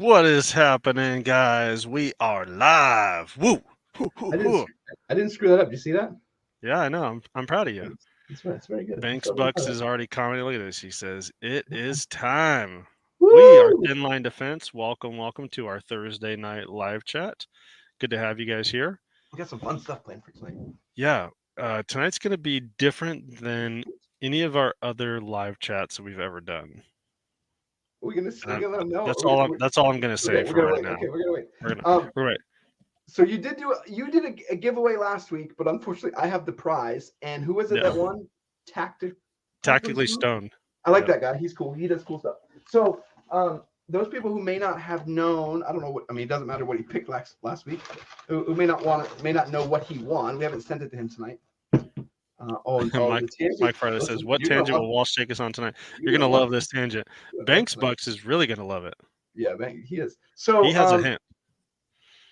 What is happening, guys? We are live. Woo! Hoo, hoo, I didn't. hoo. sc- I didn't screw that up. Did you see that? Yeah, I know. I'm proud of you. It's very good. Banks Bucks is already commenting. Look at this. He says, "It is time." We are Woo! Thin Line Defense. Welcome to our Thursday night live chat. Good to have you guys here. We got some fun stuff planned for tonight. Yeah, tonight's going to be different than any of our other live chats that we've ever done. We're gonna And let them know. that's all. That's all I'm going to say Okay, we're for gonna right wait. now. Okay, we're gonna wait. We're gonna. We're right. So you did a giveaway last week, but unfortunately, I have the prize. And who was it that won? Tactically stoned. I like that guy. He's cool. He does cool stuff. So those people who may not have known, I don't know what. I mean, it doesn't matter what he picked last week. Who may not know what he won. We haven't sent it to him tonight. Mike Farley says, "What tangent will Walsh take us on tonight?" You're gonna love this tangent. Banks Bucks is really gonna love it. Yeah, he is. So he has a hint.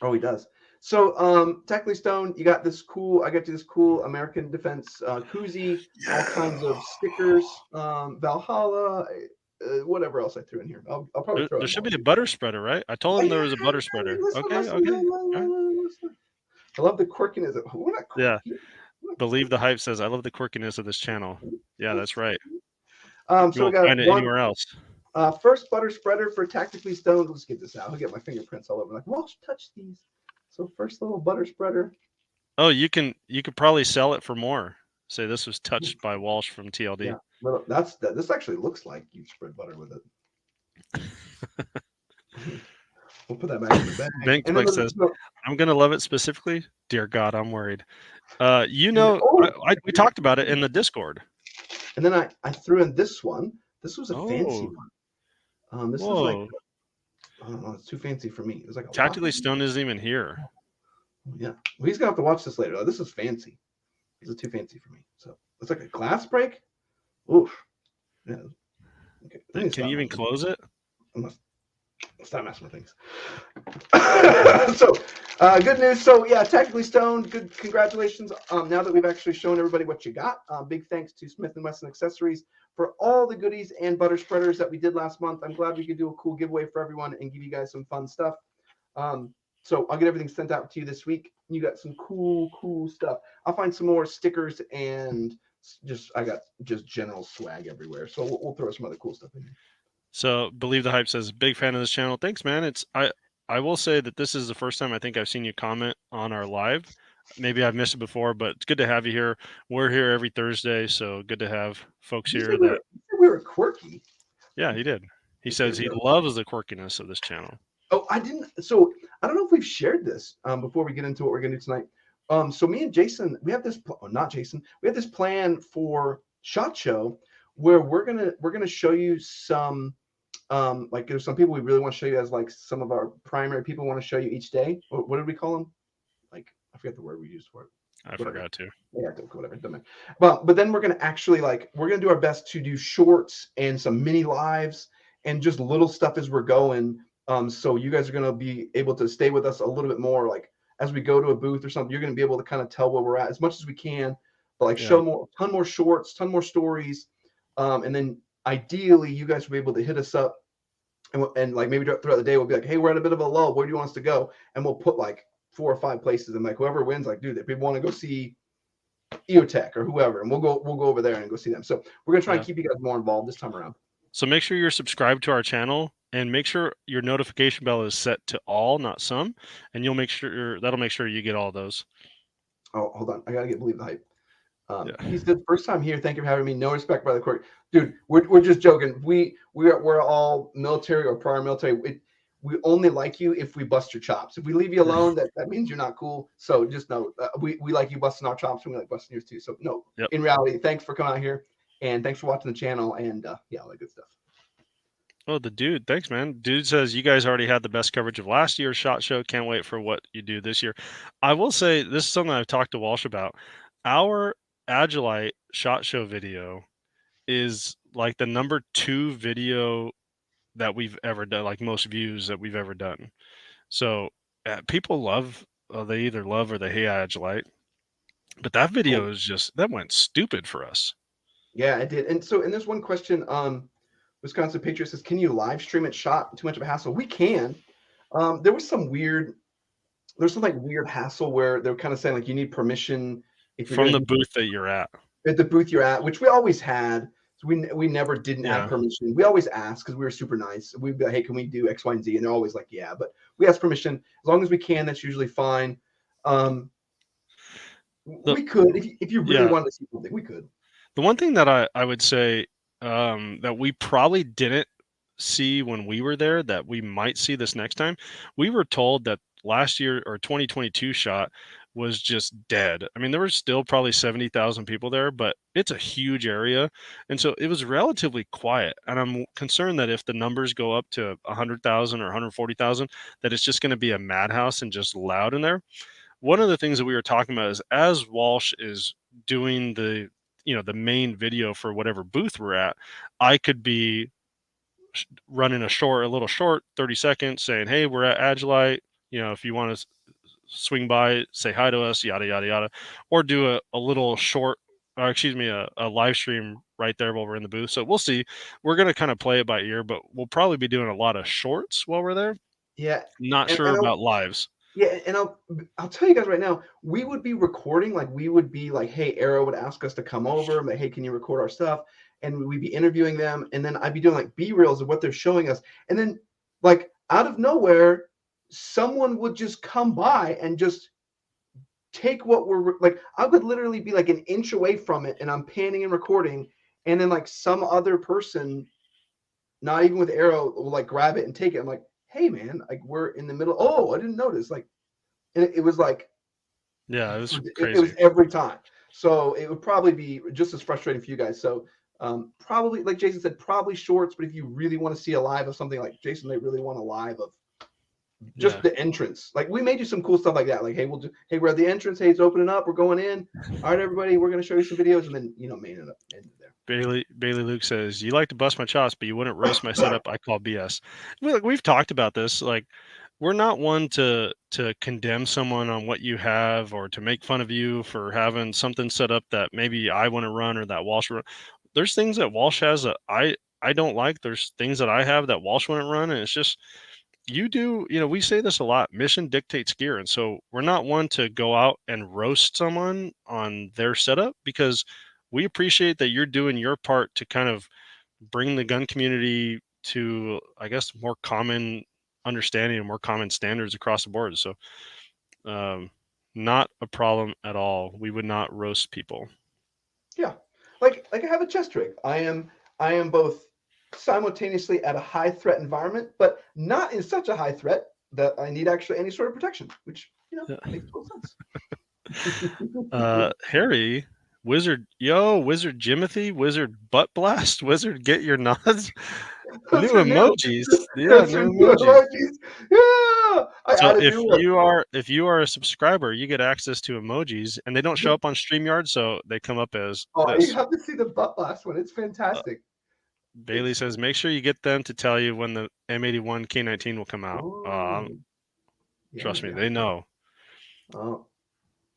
Oh, he does. So, Tactically Stone, you got this cool. I got you this cool American Defense koozie, all kinds of stickers, Valhalla, whatever else I threw in here. I'll probably throw. There should be a butter spreader, right? I told him there was a butter spreader. Okay. I love the quirkiness. We're not quirky. Yeah. Believe the Hype says, "I love the quirkiness of this channel." Yeah, that's right. So we got find it anywhere else. First butter spreader for Tactically Stoned. Let's get this out. I'll get my fingerprints all over. Like, Walsh, touch these. So first little butter spreader. Oh, you could probably sell it for more. Say this was touched by Walsh from TLD. Yeah, well, this actually looks like you spread butter with it. We'll put that back in the bag. Banks Bucks says, "I'm gonna love it specifically." Dear God, I'm worried. We talked about it in the Discord. And then I threw in this one. This was a fancy one. This was like, I don't know, it's too fancy for me. It was like Tactically Stone isn't even here. Yeah, well, he's gonna have to watch this later. This is fancy. This is too fancy for me. So it's like a glass break. Oof. Yeah. Okay. Can you even close it? Stop messing with things. So, good news. So, yeah, Tactically Stoned. Good, congratulations. Now that we've actually shown everybody what you got, big thanks to Smith & Wesson Accessories for all the goodies and butter spreaders that we did last month. I'm glad we could do a cool giveaway for everyone and give you guys some fun stuff. So I'll get everything sent out to you this week. You got some cool stuff. I'll find some more stickers and I got just general swag everywhere. So we'll throw some other cool stuff in here. So Believe the Hype says, "Big fan of this channel." Thanks, man. I will say that this is the first time I think I've seen you comment on our live. Maybe I've missed it before, but it's good to have you here. We're here every Thursday, so good to have folks here that we were quirky. Yeah, he did. He says he loves the quirkiness of this channel. Oh, I didn't. So I don't know if we've shared this before we get into what we're gonna do tonight. So me and Jason, we have this. Not Jason. We have this plan for SHOT Show where we're gonna show you some. Like there's some people we really want to show you as like some of our primary people want to show you each day. What did we call them? Like I forget the word we used for it. I forgot to. Yeah, whatever. Doesn't matter. But then we're gonna actually we're gonna do our best to do shorts and some mini lives and just little stuff as we're going. So you guys are gonna be able to stay with us a little bit more. Like as we go to a booth or something, you're gonna be able to kind of tell where we're at as much as we can. But show ton more shorts, ton more stories, and then ideally you guys will be able to hit us up. And like maybe throughout the day we'll be like, hey, we're at a bit of a lull. Where do you want us to go? And we'll put like 4 or 5 places, and like whoever wins, like, dude, if people want to go see E98 or whoever, and we'll go over there and go see them. So we're gonna try and keep you guys more involved this time around. So make sure you're subscribed to our channel and make sure your notification bell is set to all, not some, and you'll make sure that'll make sure you get all those. Oh, hold on, I gotta Believe the Hype. He said, first time here. Thank you for having me. No respect by the court, dude. We're just joking. We're all military or prior military. We only like you if we bust your chops. If we leave you alone, that means you're not cool. So just know we like you busting our chops, and we like busting yours too. So no, In reality, thanks for coming out here, and thanks for watching the channel, and all that good stuff. Oh, the dude, thanks, man. Dude says you guys already had the best coverage of last year's SHOT Show. Can't wait for what you do this year. I will say this is something I've talked to Walsh about. Our A-Jac SHOT Show video is like the number 2 video that we've ever done, like most views that we've ever done. So people love, they either love or they hate A-Jac. But that video that went stupid for us. Yeah, it did. And so, and there's one question. Wisconsin Patriot says, can you live stream it? Shot too much of a hassle? We can. There was some weird hassle where they're kind of saying like you need permission if you're From going the to booth that you're at. the booth you're at, which we always had. So we never didn't have Yeah. permission. We always asked because we were super nice. We'd be like, hey, can we do X, Y, and Z? And they're always like, yeah, but we ask permission as long as we can. That's usually fine. We could if you really wanted to see something, we could. The one thing that I would say that we probably didn't see when we were there that we might see this next time, we were told that last year or 2022 shot was just dead. I mean, there were still probably 70,000 people there, but it's a huge area. And so it was relatively quiet. And I'm concerned that if the numbers go up to 100,000 or 140,000, that it's just going to be a madhouse and just loud in there. One of the things that we were talking about is as Walsh is doing the main video for whatever booth we're at, I could be running a little short 30 seconds saying, hey, we're at Agilite, if you want to swing by, say hi to us, yada yada yada, or do a little short, or excuse me, a live stream right there while we're in the booth. So we'll see. We're going to kind of play it by ear, but we'll probably be doing a lot of shorts while we're there. Yeah. Not sure about lives. Yeah, and I'll tell you guys right now, we would be recording, like we would be like, hey, Arrow would ask us to come over, like, hey, can you record our stuff? And we'd be interviewing them, and then I'd be doing like B-reels of what they're showing us. And then like out of nowhere, someone would just come by and just take what we're like. I would literally be like an inch away from it, and I'm panning and recording, and then like some other person, not even with Arrow, will like grab it and take it. I'm like, hey man, like we're in the middle. Oh, I didn't notice. Like, and it was like, yeah, it was crazy. It was every time. So it would probably be just as frustrating for you guys. So probably, like Jason said, probably shorts. But if you really want to see a live of something like Jason, they really want a live of just the entrance. Like we may do some cool stuff like that. Like, hey, hey, we're at the entrance. Hey, it's opening up. We're going in. All right, everybody, we're going to show you some videos, and then main it up end there. Bailey Luke says, you like to bust my chops, but you wouldn't roast my setup. I call BS. We've talked about this. Like, we're not one to condemn someone on what you have or to make fun of you for having something set up that maybe I want to run or that Walsh run. There's things that Walsh has that I don't like. There's things that I have that Walsh wouldn't run. And it's just, you do, we say this a lot, mission dictates gear. And so we're not one to go out and roast someone on their setup, because we appreciate that you're doing your part to kind of bring the gun community to, I guess, more common understanding and more common standards across the board. So not a problem at all. We would not roast people. Yeah. Like I have a chest rig. I am both simultaneously at a high threat environment, but not in such a high threat that I need actually any sort of protection, which makes total sense. Harry, Wizard Jimothy, Wizard Butt Blast, Wizard Get Your Nods. New emojis. Yeah, new emojis. Yeah. So if you are a subscriber, you get access to emojis, and they don't show up on StreamYard, so they come up as this. You have to see the Butt Blast one. It's fantastic. Bailey says, make sure you get them to tell you when the M81 K19 will come out. Trust me, they know.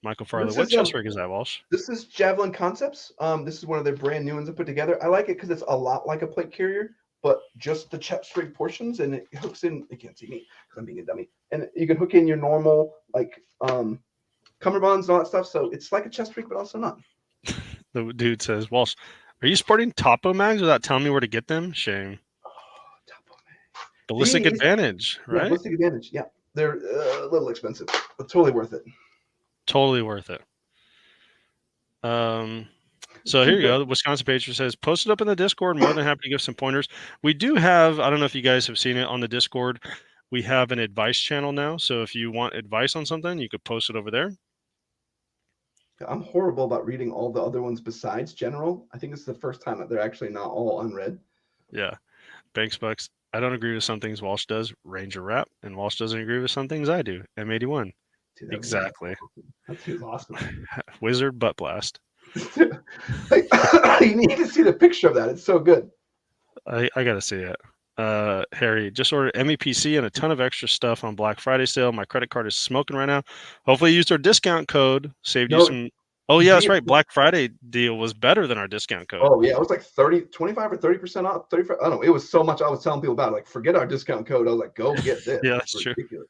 Michael Farley, what chest rig is that, Walsh? This is Javlin Concepts. This is one of their brand new ones I put together. I like it because it's a lot like a plate carrier, but just the chest rig portions, and it hooks in. You can't see me because I'm being a dummy. And you can hook in your normal like cummerbunds and all that stuff. So it's like a chest rig, but also not. The dude says, Walsh, are you sporting Topo mags without telling me where to get them? Shame. Oh, Topo mag. Ballistic Advantage, right? Yeah, Ballistic Advantage. Yeah, they're a little expensive, but totally worth it. Totally worth it. So here you go. The Wisconsin Patriot says, post it up in the Discord. More than happy to give some pointers. We do have, I don't know if you guys have seen it on the Discord, we have an advice channel now. So if you want advice on something, you could post it over there. I'm horrible about reading all the other ones besides general. I think this is the first time that they're actually not all unread. Yeah. Banks Bucks. I don't agree with some things Walsh does. Ranger Rap. And Walsh doesn't agree with some things I do. M81. Dude, exactly. That's awesome. Wizard Butt Blast. You need to see the picture of that. It's so good. I got to see it. Harry, just ordered MEPC and a ton of extra stuff on Black Friday sale. My credit card is smoking right now. Hopefully you used our discount code. Saved you some. Oh yeah, that's Being, right. Black Friday deal was better than our discount code. oh yeah, it was like 25 or 30% off. 35. I don't know. It was so much. I was telling people about it, like, forget our discount code. I was like, go get this. Yeah, It's that's true. ridiculous.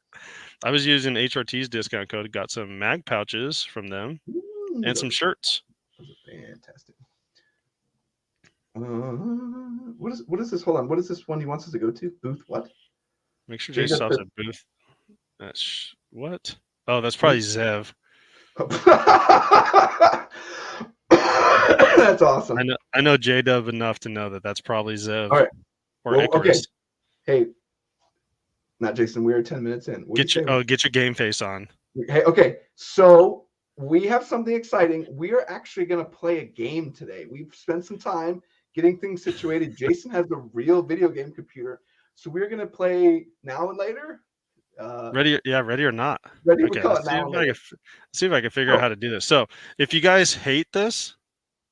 I was using HRT's discount code. Got some mag pouches from them and some shirts. Those are fantastic. What is this? Hold on. What is this one he wants us to go to? Booth what? Make sure Jay Jada stops said- at booth. That's what? Oh, that's probably Zev. That's awesome. I know J-Dub enough to know that that's probably Zev. All right. Or Well, Icarus. Okay. Hey, not Jason. We are 10 minutes in. Get your game face on. Hey, okay. So we have something exciting. We are actually going to play a game today. We've spent some time getting things situated. Jason has a real video game computer, so we're going to play now and later. Ready or not? Ready? Okay, let's see if I can figure out how to do this. So, if you guys hate this,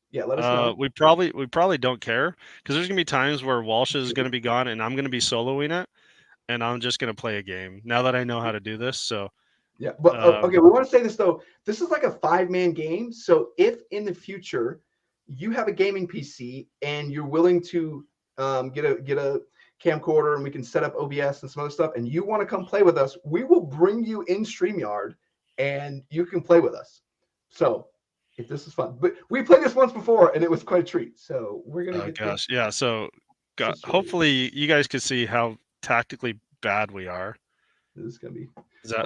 yeah, let us know. We probably don't care because there's gonna be times where Walsh is gonna be gone and I'm gonna be soloing it, and I'm just gonna play a game now that I know how to do this. So yeah, but okay, we want to say this though. This is like a 5-man game. So if in the future you have a gaming PC and you're willing to get a camcorder and we can set up OBS and some other stuff, and you want to come play with us, we will bring you in StreamYard and you can play with us. So if this is fun, but we played this once before and it was quite a treat. So we're gonna yeah. So hopefully you guys can see how tactically bad we are. This is gonna be. Is that?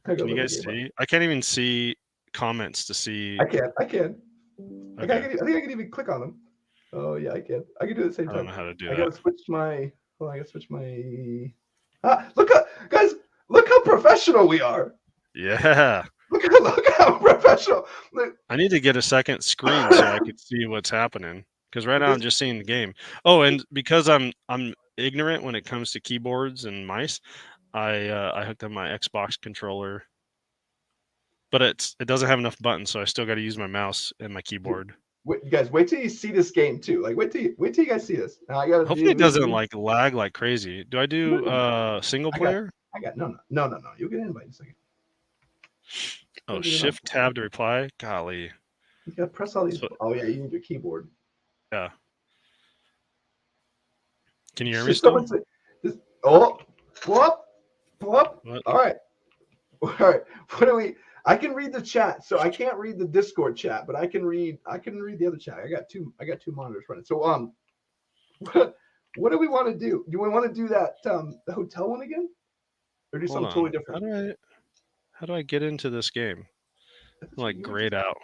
Can you guys see? I can't even see comments to see. I can. Okay. I think I can even click on them. Oh yeah, I can. I can do it at the same time. I don't know how to do that. I gotta switch my. Hold on, I gotta switch my. Guys! Look how professional we are. Yeah. Look how professional. I need to get a second screen so I can see what's happening because right now I'm just seeing the game. Oh, and because I'm ignorant when it comes to keyboards and mice, I hooked up my Xbox controller, but it doesn't have enough buttons, so I still got to use my mouse and my keyboard. Wait till you see this game too. Like wait till you guys see this. Now I gotta. Hopefully it doesn't like lag like crazy. Do I do single player? I got no. You get an invite in a second. Oh, Shift Tab to reply. Golly. You gotta press all these. Oh yeah, you need your keyboard. Yeah. Can you hear me still? What? All right. What do we? I can read the chat, so I can't read the Discord chat, but I can read the other chat. I got two monitors running. So what do we want to do? Do we want to do that the hotel one again, or do something totally different? How do I get into this game? Like grayed out.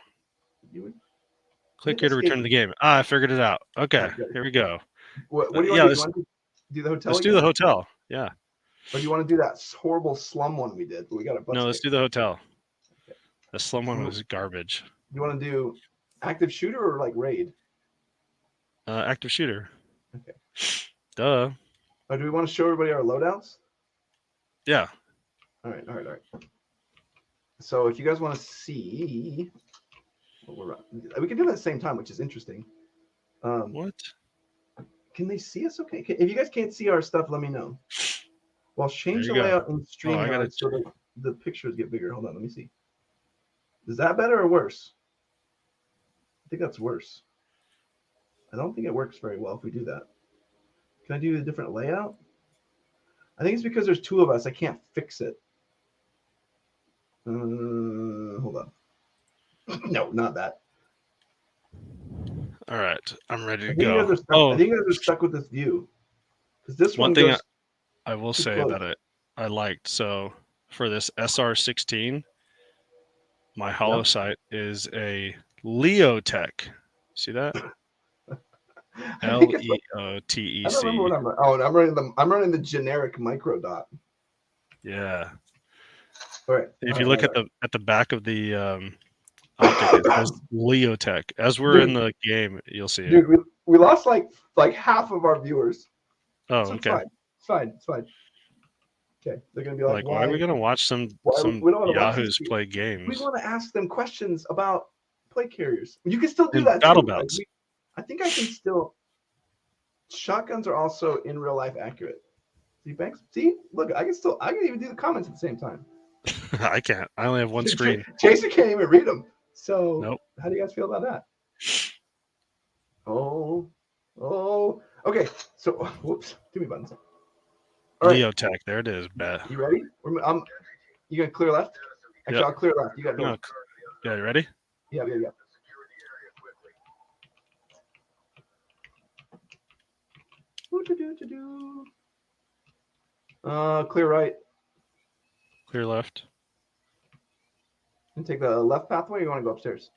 Click here to return to the game. I figured it out. Okay, here we go. What do you want to do? Do the hotel? Let's do the hotel. Yeah. Or do you want to do that horrible slum one we did? But we got a. No, let's do the hotel. Okay. The slum one was garbage. You want to do active shooter or like raid? Active shooter. Okay. Duh. Oh, do we want to show everybody our loadouts? Yeah. All right. So if you guys want to see, we can do it at the same time, which is interesting. What? Can they see us? Okay. If you guys can't see our stuff, let me know. Well, change the layout in StreamYard so that the pictures get bigger. Hold on, let me see. Is that better or worse? I think that's worse. I don't think it works very well if we do that. Can I do a different layout? I think it's because there's two of us. I can't fix it. Hold on. No, not that. All right, I'm ready to go. I think you guys are stuck with this view. Because this one thing I will say that I liked. So for this SR16, my hollow sight is a Leotech. See that? Leotec. I don't remember what I'm running. Oh, I'm running the generic micro dot. Yeah. All right. If you look at the back of the optic, it says Leotech. As we're in the game, you'll see it. Dude, we lost like half of our viewers. Oh, so okay. It's fine. Okay, they're gonna be like, why are we gonna watch some yahoos play games? We want to ask them questions about plate carriers. You can still do that. Battle belts. I think I can still. Shotguns are also in real life accurate. See, Banks. See, look, I can even do the comments at the same time. I can't. I only have one screen. Jason can't even read them. So Nope. how do you guys feel about that? Oh. Okay. So whoops. Too many buttons. All right. Leo Tech. There it is. Bet. You ready? You gonna clear left? Actually, Yep. I'll clear left. You got to go. No, yeah, you ready? Yeah. Clear right. Clear left. And take the left pathway. Or you want to go upstairs?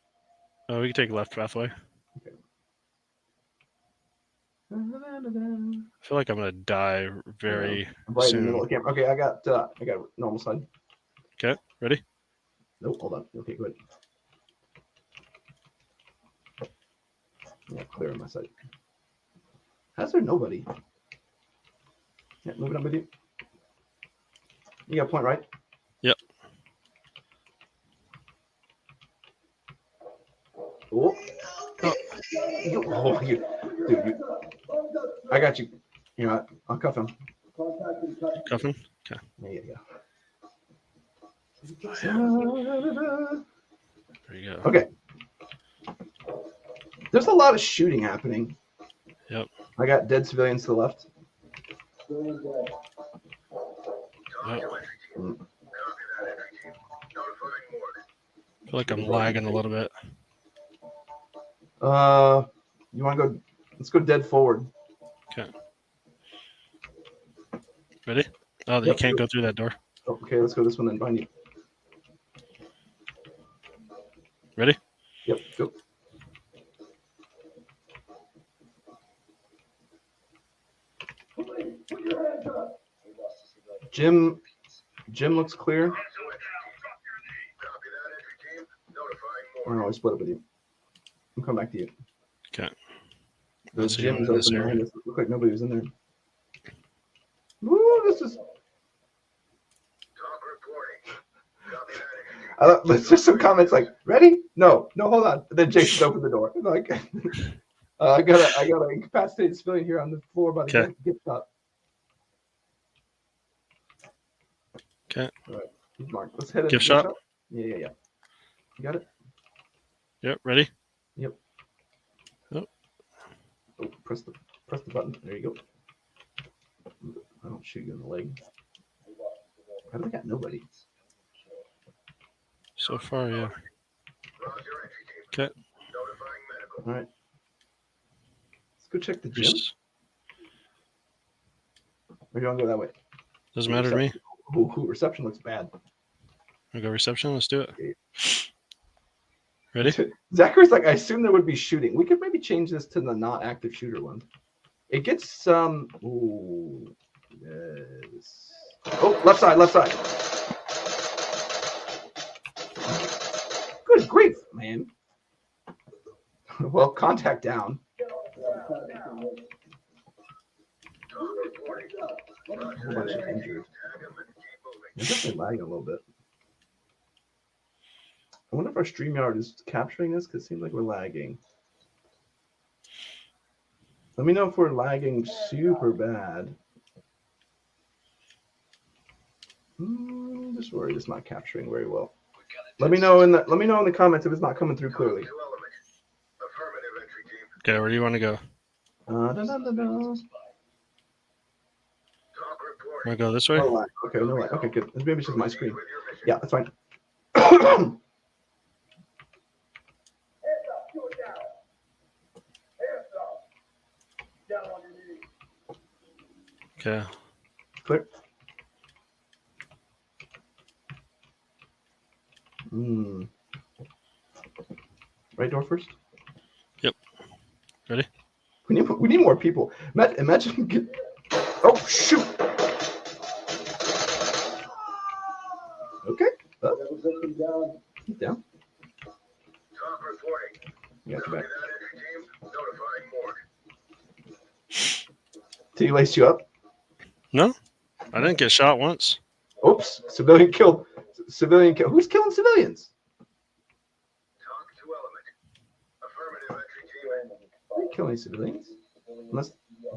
Oh, we can take left pathway. Okay. I feel like I'm gonna die very I'm right in the soon. middle of the camera. Okay, I got normal side. Okay, ready? Nope, hold on. Okay, good. Yeah, clear on my side. How's there nobody? Yeah, moving up with you. You got a point, right? Yep. Oh. Dude, I got you. You know what? I'll cuff him. Cuffing? Okay. There you go. There you go. Okay. There's a lot of shooting happening. Yep. I got dead civilians to the left. Yep. I feel like I'm lagging a little bit. You want to go? Let's go dead forward. Okay. Ready? Oh, you can't go through that door. Oh, okay, let's go this one then. Behind you. Ready? Yep. Go. Jim looks clear. I don't know, I split up with you. I'm coming back to you. Okay. The So gym is you're in this open area. behind us. It looked like nobody was in there. Woo, this is. There's just some comments like, ready? No, hold on. Then Jason opened the door. Like, I got an incapacitated civilian here on the floor by the gift shop. Okay. All right, he's marked. Let's head into Gift shop? Yeah. You got it? Yep. Ready? Yep. Oh. Oh, press the button. There you go. I don't shoot you in the leg. How do they got nobody? So far, yeah. Okay. All right. Let's go check the gym. Or do you want to go that way? Doesn't matter to me. Ooh, reception looks bad. I'll go reception. Let's do it. Ready? Zachary's like, I assume there would be shooting. We could maybe change this to the not active shooter one. It gets some. Ooh. Yes. Oh, left side. Good grief, man. Well, contact down. A whole bunch of injured. It's definitely lagging a little bit. I wonder if our StreamYard is capturing this because it seems like we're lagging. Let me know if we're lagging super bad. Just worried it's not capturing very well. Let me know in the comments if it's not coming through clearly. Okay, where do you want to go? Want to go this way? Okay, no lag. Okay, good. Maybe it's just my screen. Yeah, that's fine. Okay. Clear. Right door first. Yep. Ready? We need more people. Imagine. Oh shoot. Okay. He's down. You got your back. Did he lace you up? No, I didn't get shot once. Oops. Civilian killed. Who's killing civilians? Are you killing civilians? Unless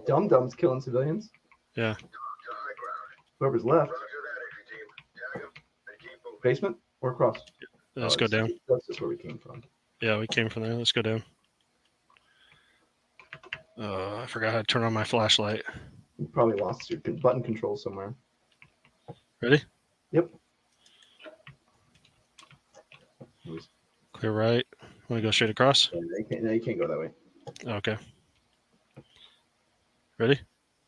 Dum-Dum's killing civilians. Yeah. Whoever's left. Basement or across? Let's go down. That's just where we came from. Yeah, we came from there. Let's go down. I forgot how to turn on my flashlight. You probably lost your button control somewhere. Ready? Yep. Clear right. Want to go straight across? Yeah, you can't go that way. Okay. Ready?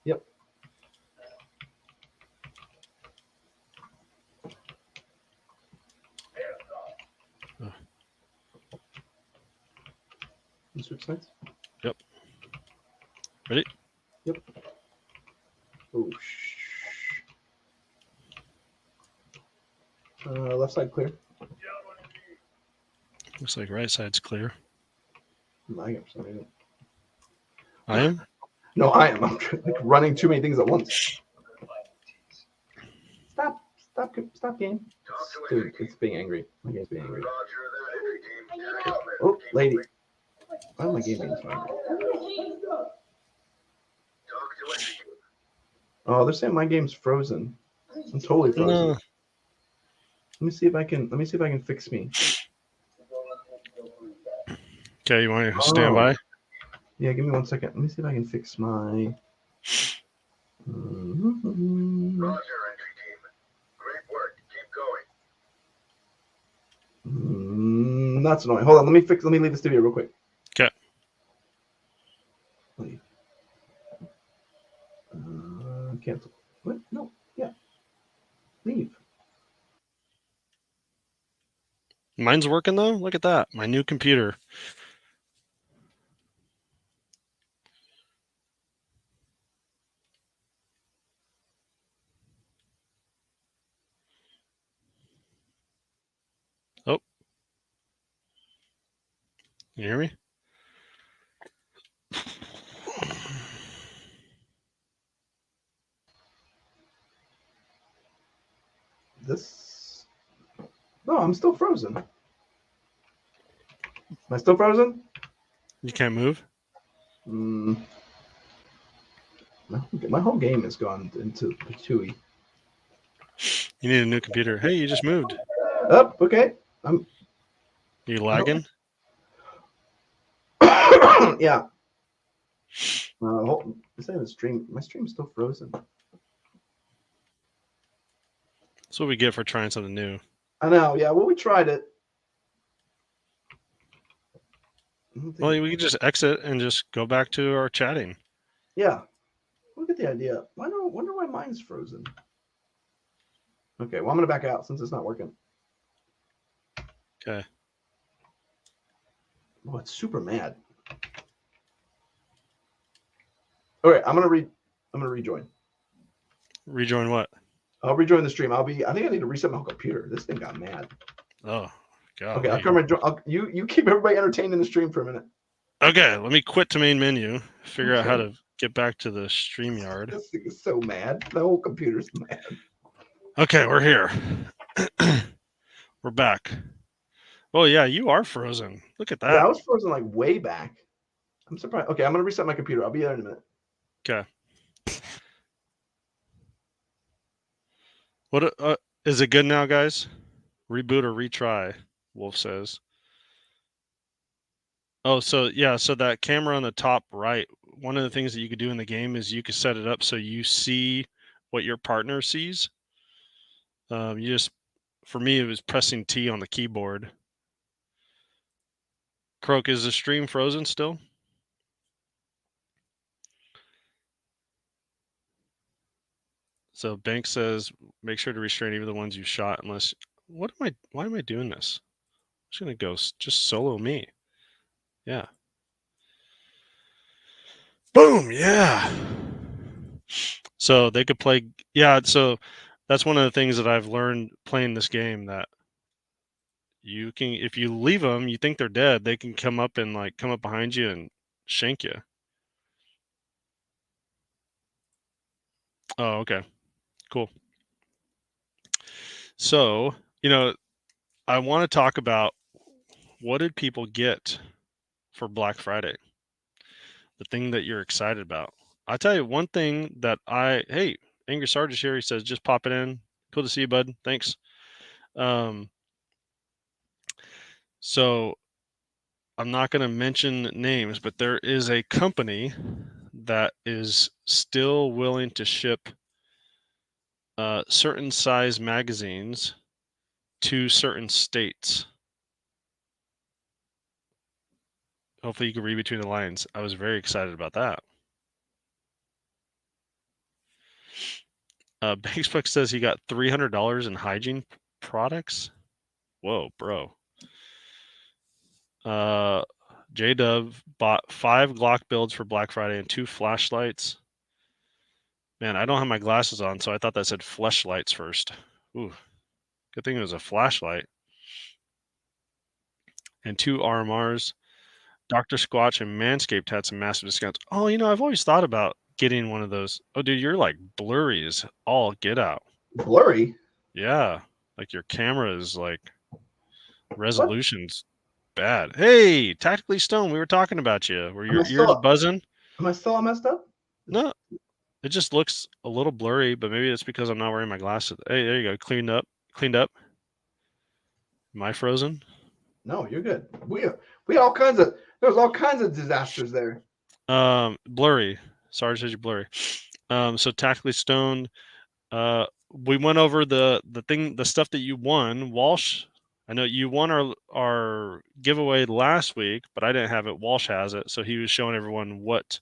Yep. Oh. You switch sides? Yep. Ready? Yep. Oh, left side clear. Looks like right side's clear. I am sorry. I am? No, I am. I'm like running too many things at once. Stop game. Dude, it's being angry. My game's being angry. Oh, lady. Why am my game being so angry? Oh, they're saying my game's frozen. I'm totally frozen. No. Let me see if I can fix me. Okay, you want to stand by? Yeah, give me 1 second. Let me see if I can fix my. Roger, entry team. Great work. Keep going. That's annoying. Hold on. Let me leave the studio real quick. Okay. Leave. Cancel. What? No. Yeah. Leave. Mine's working though. Look at that. My new computer. Oh. You hear me? This. No, I'm still frozen. Am I still frozen? You can't move? My whole game has gone into Patooey. You need a new computer. Hey, you just moved. Oh, okay. You lagging? Yeah. Is that a stream? My stream's still frozen. That's what we get for trying something new. I know. Yeah. Well, we tried it. Well, we could just exit and just go back to our chatting. Yeah. Look at the idea. Wonder why mine's frozen. Okay. Well, I'm gonna back out since it's not working. Okay. Oh, it's super mad. Okay, I'm gonna rejoin. Rejoin what? I'll rejoin the stream. I think I need to reset my whole computer. This thing got mad. Oh, God. Okay, I'll come and you keep everybody entertained in the stream for a minute. Okay, let me quit to main menu. Figure out how to get back to the StreamYard. This thing is so mad. The whole computer's mad. Okay, we're here. We're back. Oh yeah, you are frozen. Look at that. Yeah, I was frozen like way back. I'm surprised. Okay, I'm gonna reset my computer. I'll be there in a minute. Okay. What is it good now, guys? Reboot or retry? Wolf says. Oh, so yeah, so that camera on the top right. One of the things that you could do in the game is you could set it up so you see what your partner sees. For me, it was pressing T on the keyboard. Croak, is the stream frozen still? So Bank says, make sure to restrain even the ones you shot unless, why am I doing this? I'm just going to go just solo me. Yeah. Boom. Yeah. So they could play. Yeah. So that's one of the things that I've learned playing this game, that you can, if you leave them, you think they're dead, they can come up behind you and shank you. Oh, okay. Cool. So, I want to talk about what did people get for Black Friday? The thing that you're excited about. I'll tell you one thing that hey, Angry Sarge is here. He says, just pop it in. Cool to see you, bud. Thanks. So I'm not going to mention names, but there is a company that is still willing to ship certain size magazines to certain states. Hopefully you can read between the lines. I was very excited about that. Banksbuck says he got $300 in hygiene products. Whoa, bro. J-Dub bought 5 Glock builds for Black Friday and 2 flashlights. Man, I don't have my glasses on, so I thought that said fleshlights first. Ooh, good thing it was a flashlight. And 2 RMRs. Dr. Squatch and Manscaped had some massive discounts. Oh, I've always thought about getting one of those. Oh, dude, you're like blurry as all get out. Blurry. Yeah, like your camera is like resolution's bad. Hey, Tactically Stone, we were talking about you. Were your ears buzzing? Am I still all messed up? No, it just looks a little blurry, but maybe it's because I'm not wearing my glasses. Hey, there you go. Cleaned up. Am I frozen? No, you're good. We had all kinds of disasters there. Blurry. Sorry, says you're blurry. So Tactically Stone. We went over the stuff that you won. Walsh, I know you won our giveaway last week, but I didn't have it. Walsh has it, so he was showing everyone what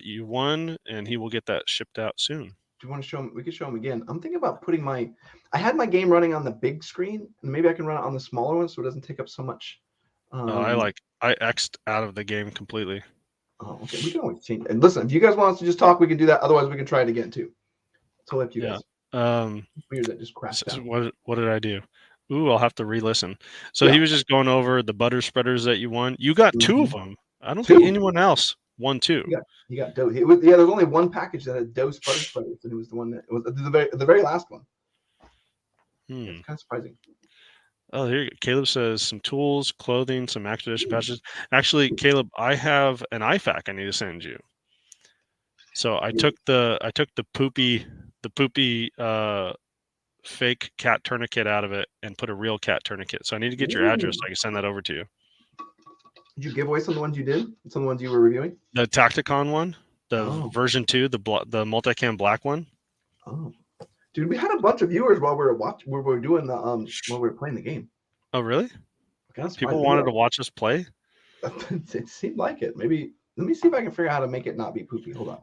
you won, and he will get that shipped out soon. Do you want to show him? We could show him again. I'm thinking about putting I had my game running on the big screen, and maybe I can run it on the smaller one so it doesn't take up so much. I X'd out of the game completely. Oh, okay. We can always change. And listen, if you guys want us to just talk, we can do that. Otherwise, we can try it again too. Totally up to you guys. Weird that just crashed down. What did I do? Ooh, I'll have to re-listen. So he was just going over the butter spreaders that you won. You got 2 of them. I don't think anyone else won 2. He got dough. There was only one package that had dough butter spreaders, and it was the one that was the very last one. It's kind of surprising. Oh, here you go. Caleb says some tools, clothing, some expedition patches. Actually, Caleb, I have an IFAC I need to send you. So I took the poopy fake cat tourniquet out of it and put a real cat tourniquet. So I need to get your address so I can send that over to you. Did you give away some of the ones you did? Some of the ones you were reviewing? The Tacticon one, the version 2, the multicam black one. Oh, dude, we had a bunch of viewers while we were doing the while we were playing the game. Oh, really? People wanted to watch us play? It seemed like it. Maybe let me see if I can figure out how to make it not be poopy. Hold on.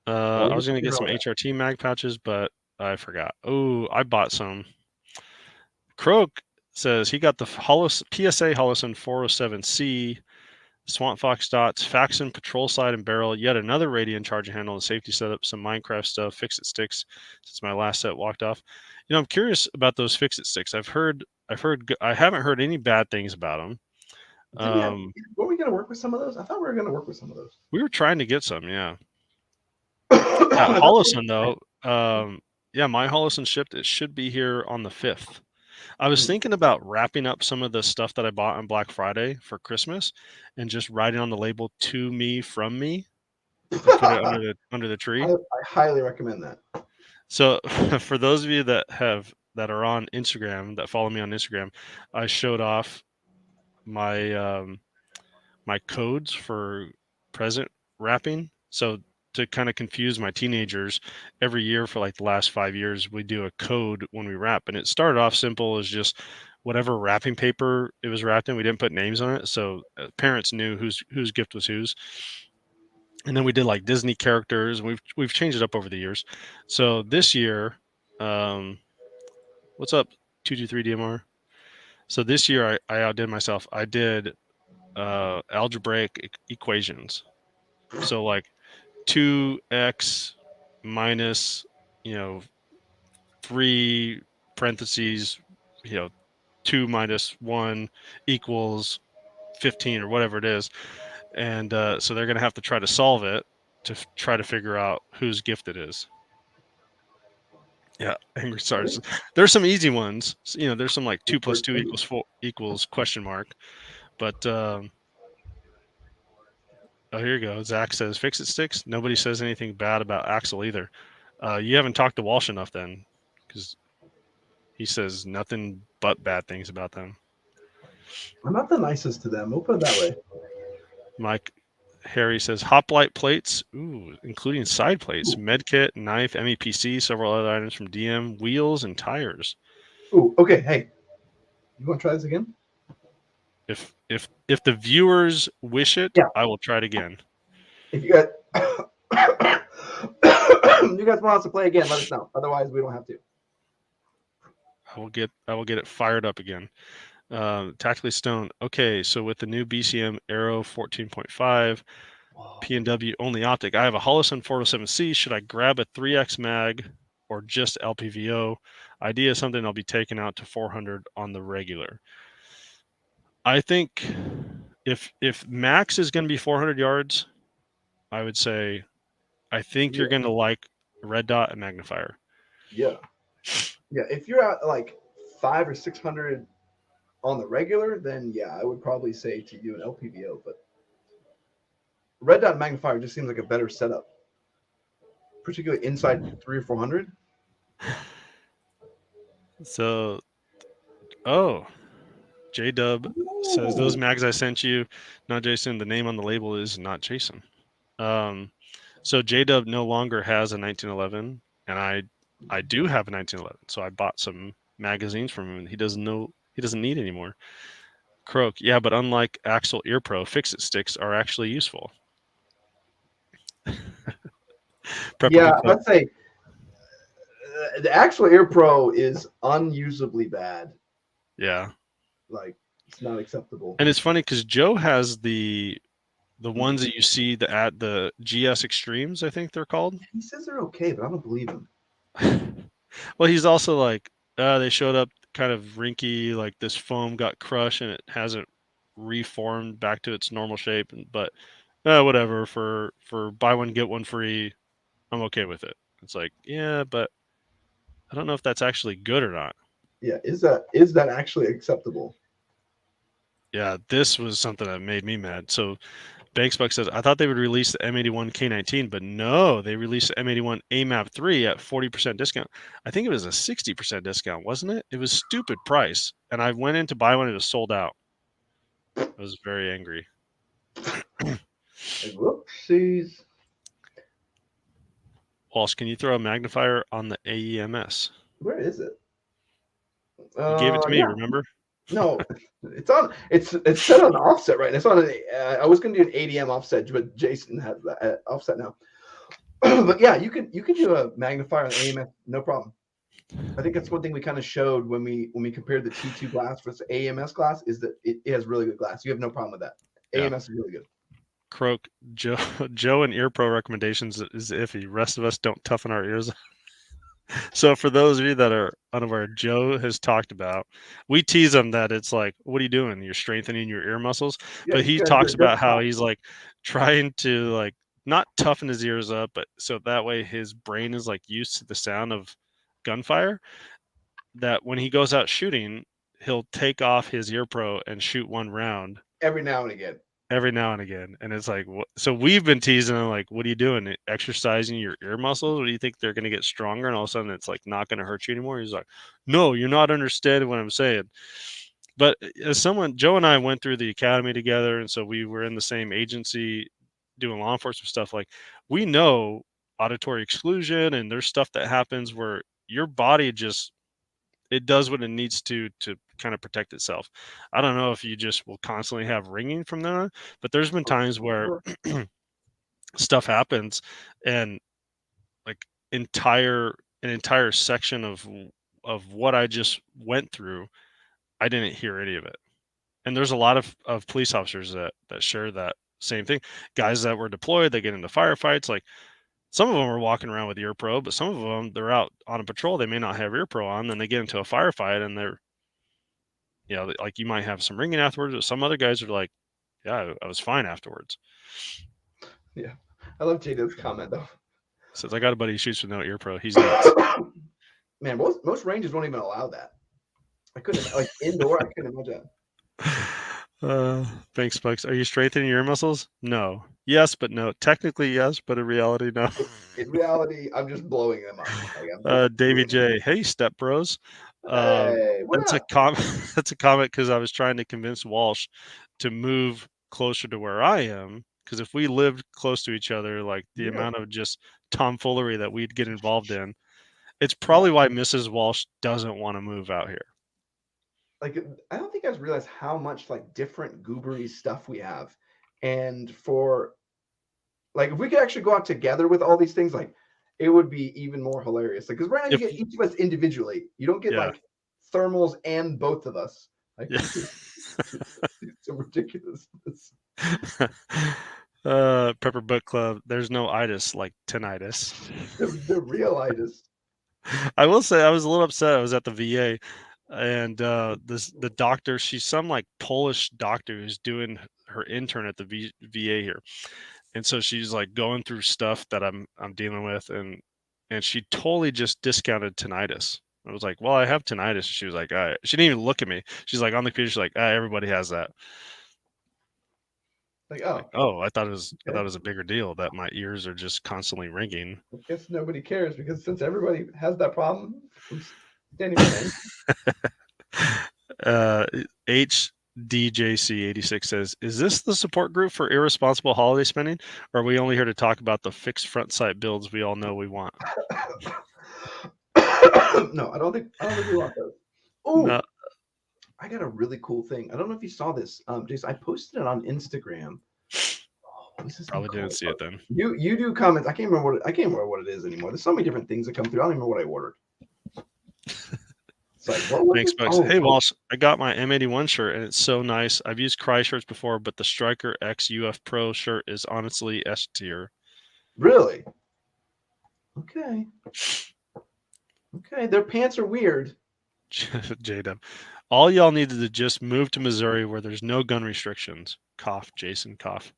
I was gonna get some HRT mag patches, but I forgot. Oh, I bought some. Croak says he got the PSA Holosun 407C, Swamp Fox dots, Faxon patrol side and barrel, yet another Radian charging handle and safety setup, some Minecraft stuff, Fix-It sticks since my last set walked off. I'm curious about those Fix-It sticks. I haven't heard any bad things about them. Were we going to work with some of those? I thought we were going to work with some of those. We were trying to get some, yeah. Holosun though, my Holosun shipped. It should be here on the 5th. I was thinking about wrapping up some of the stuff that I bought on Black Friday for Christmas and just writing on the label "to me from me" and put it under the tree. I highly recommend that. So for those of you that are on Instagram, that follow me on Instagram, I showed off my my codes for present wrapping. So to kind of confuse my teenagers, every year for like the last 5 years, we do a code when we wrap. And it started off simple as just whatever wrapping paper it was wrapped in. We didn't put names on it. So parents knew whose gift was whose. And then we did like Disney characters. We've changed it up over the years. So this year, what's up, 223 DMR? So this year I outdid myself. I did algebraic equations. So like 2x minus 3 parentheses 2 minus 1 equals 15 or whatever it is, and so they're going to have to try to solve it to try to figure out whose gift it is. Yeah, Angry Stars. There's some easy ones. There's some like 2 plus 2 equals 4 equals question mark, but oh, here you go. Zach says, Fix-It sticks. Nobody says anything bad about Axel either. You haven't talked to Walsh enough then, because he says nothing but bad things about them. I'm not the nicest to them. We'll put it that way. Mike Harry says hoplite plates, ooh, including side plates, medkit, knife, MEPC, several other items from DM, wheels, and tires. Ooh, okay. Hey, you want to try this again? If the viewers wish it, Yeah. I will try it again. If you guys, you guys want us to play again, let us know. Otherwise, we don't have to. I will get it fired up again. Tactically Stone. Okay, so with the new BCM Aero 14.5 P&W only optic, I have a Holosun 407C. Should I grab a 3X mag or just LPVO? Idea is something I'll be taking out to 400 on the regular. I think if max is going to be 400 yards, I would say I think you're going to like red dot and magnifier. Yeah. Yeah. If you're at like 500 or 600 on the regular, then yeah, I would probably say to do an LPVO. But red dot magnifier just seems like a better setup, particularly inside 300 or 400. So, J-Dub says those mags I sent you, not Jason. The name on the label is not Jason. So J-Dub no longer has a 1911, and I do have a 1911. So I bought some magazines from him, and he doesn't need anymore. Croak, yeah, but unlike Axle Ear Pro, Fix-It sticks are actually useful. Yeah, let's say the actual Ear Pro is unusably bad. Yeah, like it's not acceptable. And it's funny because Joe has the ones that you see at the GS Extremes, I think they're called. He says they're okay, but I don't believe him. Well, he's also like, they showed up kind of rinky, like this foam got crushed and it hasn't reformed back to its normal shape. But whatever, for buy one get one free, I'm okay with it. It's like, yeah, but I don't know if that's actually good or not. Yeah, is that actually acceptable? Yeah, this was something that made me mad. So Banksbuck says, I thought they would release the M81 K19, but no, they released the M81 AMAP 3 at 40% discount. I think it was a 60% discount, wasn't it? It was stupid price. And I went in to buy one, it was sold out. I was very angry. Whoopsies. Walsh, can you throw a magnifier on the AEMS? Where is it? You gave it to me, remember? No, it's set on offset, right? It's on I was going to do an ADM offset, but Jason has that offset now. But yeah, you can do a magnifier on AMS, no problem. I think that's one thing we kind of showed when we compared the T2 glass versus AMS glass is that it has really good glass. You have no problem with that. Yeah. AMS is really good. Croak, Joe and Ear Pro recommendations is iffy. Rest of us don't toughen our ears. So for those of you that are unaware, Joe has talked about, we tease him that it's like, what are you doing? You're strengthening your ear muscles. Yeah, but he talks about how he's like trying to like not toughen his ears up, but so that way his brain is like used to the sound of gunfire, that when he goes out shooting, he'll take off his Ear Pro and shoot one round. Every now and again. And it's like, so we've been teasing him like, what are you doing, exercising your ear muscles? What do you think they're going to get stronger, and all of a sudden it's like not going to hurt you anymore? He's like, no, you're not understanding what I'm saying. But as someone, Joe and I went through the academy together, and so we were in the same agency doing law enforcement stuff. Like, we know auditory exclusion, and there's stuff that happens where your body just, it does what it needs to kind of protect itself. I don't know if you just will constantly have ringing from that, but there's been times where stuff happens and like an entire section of what I just went through, I didn't hear any of it. And there's a lot of police officers that share that same thing. Guys that were deployed, they get into firefights. Like, some of them are walking around with Ear Pro, but some of them, they're out on a patrol. They may not have Ear Pro on. Then they get into a firefight and they're, like you might have some ringing afterwards, but some other guys are like, yeah, I was fine afterwards. Yeah. I love Jada's comment though. Says, I got a buddy who shoots with no Ear Pro. He's nuts. Man, most ranges won't even allow that. I couldn't, like indoor, I couldn't imagine that. Thanks, Bucks. Are you strengthening your ear muscles? No. Yes, but no. Technically, yes, but in reality, no. In reality, I'm just blowing them up. Davey J. Hey, Step Bros. Hey, what That's a up? that's a comment because I was trying to convince Walsh to move closer to where I am. Because if we lived close to each other, like the Yeah. amount of just tomfoolery that we'd get involved in, it's Yeah. probably why Mrs. Walsh doesn't want to move out here. Like, I don't think you guys realize how much like different goobery stuff we have. And for like, if we could actually go out together with all these things, like it would be even more hilarious. Like, because right now you If get each of us individually. You don't get yeah, like thermals and both of us. Like, yeah. it's some ridiculousness. Prepper Book Club. There's no itis like tinnitus. The real itis. I will say I was a little upset. I was at the VA, and the doctor. She's some like Polish doctor who's doing her intern at the VA here, and so she's like going through stuff that I'm dealing with, and she totally just discounted tinnitus. I was like, "Well, I have tinnitus." She was like, She didn't even look at me. She's like on the computer. She's like, everybody has that." Like, Like, oh, oh, I thought okay. it was a bigger deal that my ears are just constantly ringing. I guess nobody cares because since everybody has that problem from standing right uh, HDJC86 says, "Is this the support group for irresponsible holiday spending? Or are we only here to talk about the fixed front sight builds we all know we want?" No, I don't think we want those. No, Oh, I got a really cool thing. I don't know if you saw this, Jason. I posted it on Instagram. Oh, what is this one probably didn't called? see it then. You do comments. I can't remember what it is anymore. There's so many different things that come through. I don't even remember what I ordered. It's like, what was Thanks, it? Bucks. Hey, Walsh, I got my M81 shirt and it's so nice. I've used Cry shirts before, but the Striker X UF Pro shirt is honestly S tier. Really? Okay. Okay. Their pants are weird. JW. All y'all needed to just move to Missouri where there's no gun restrictions. Cough, Jason, cough.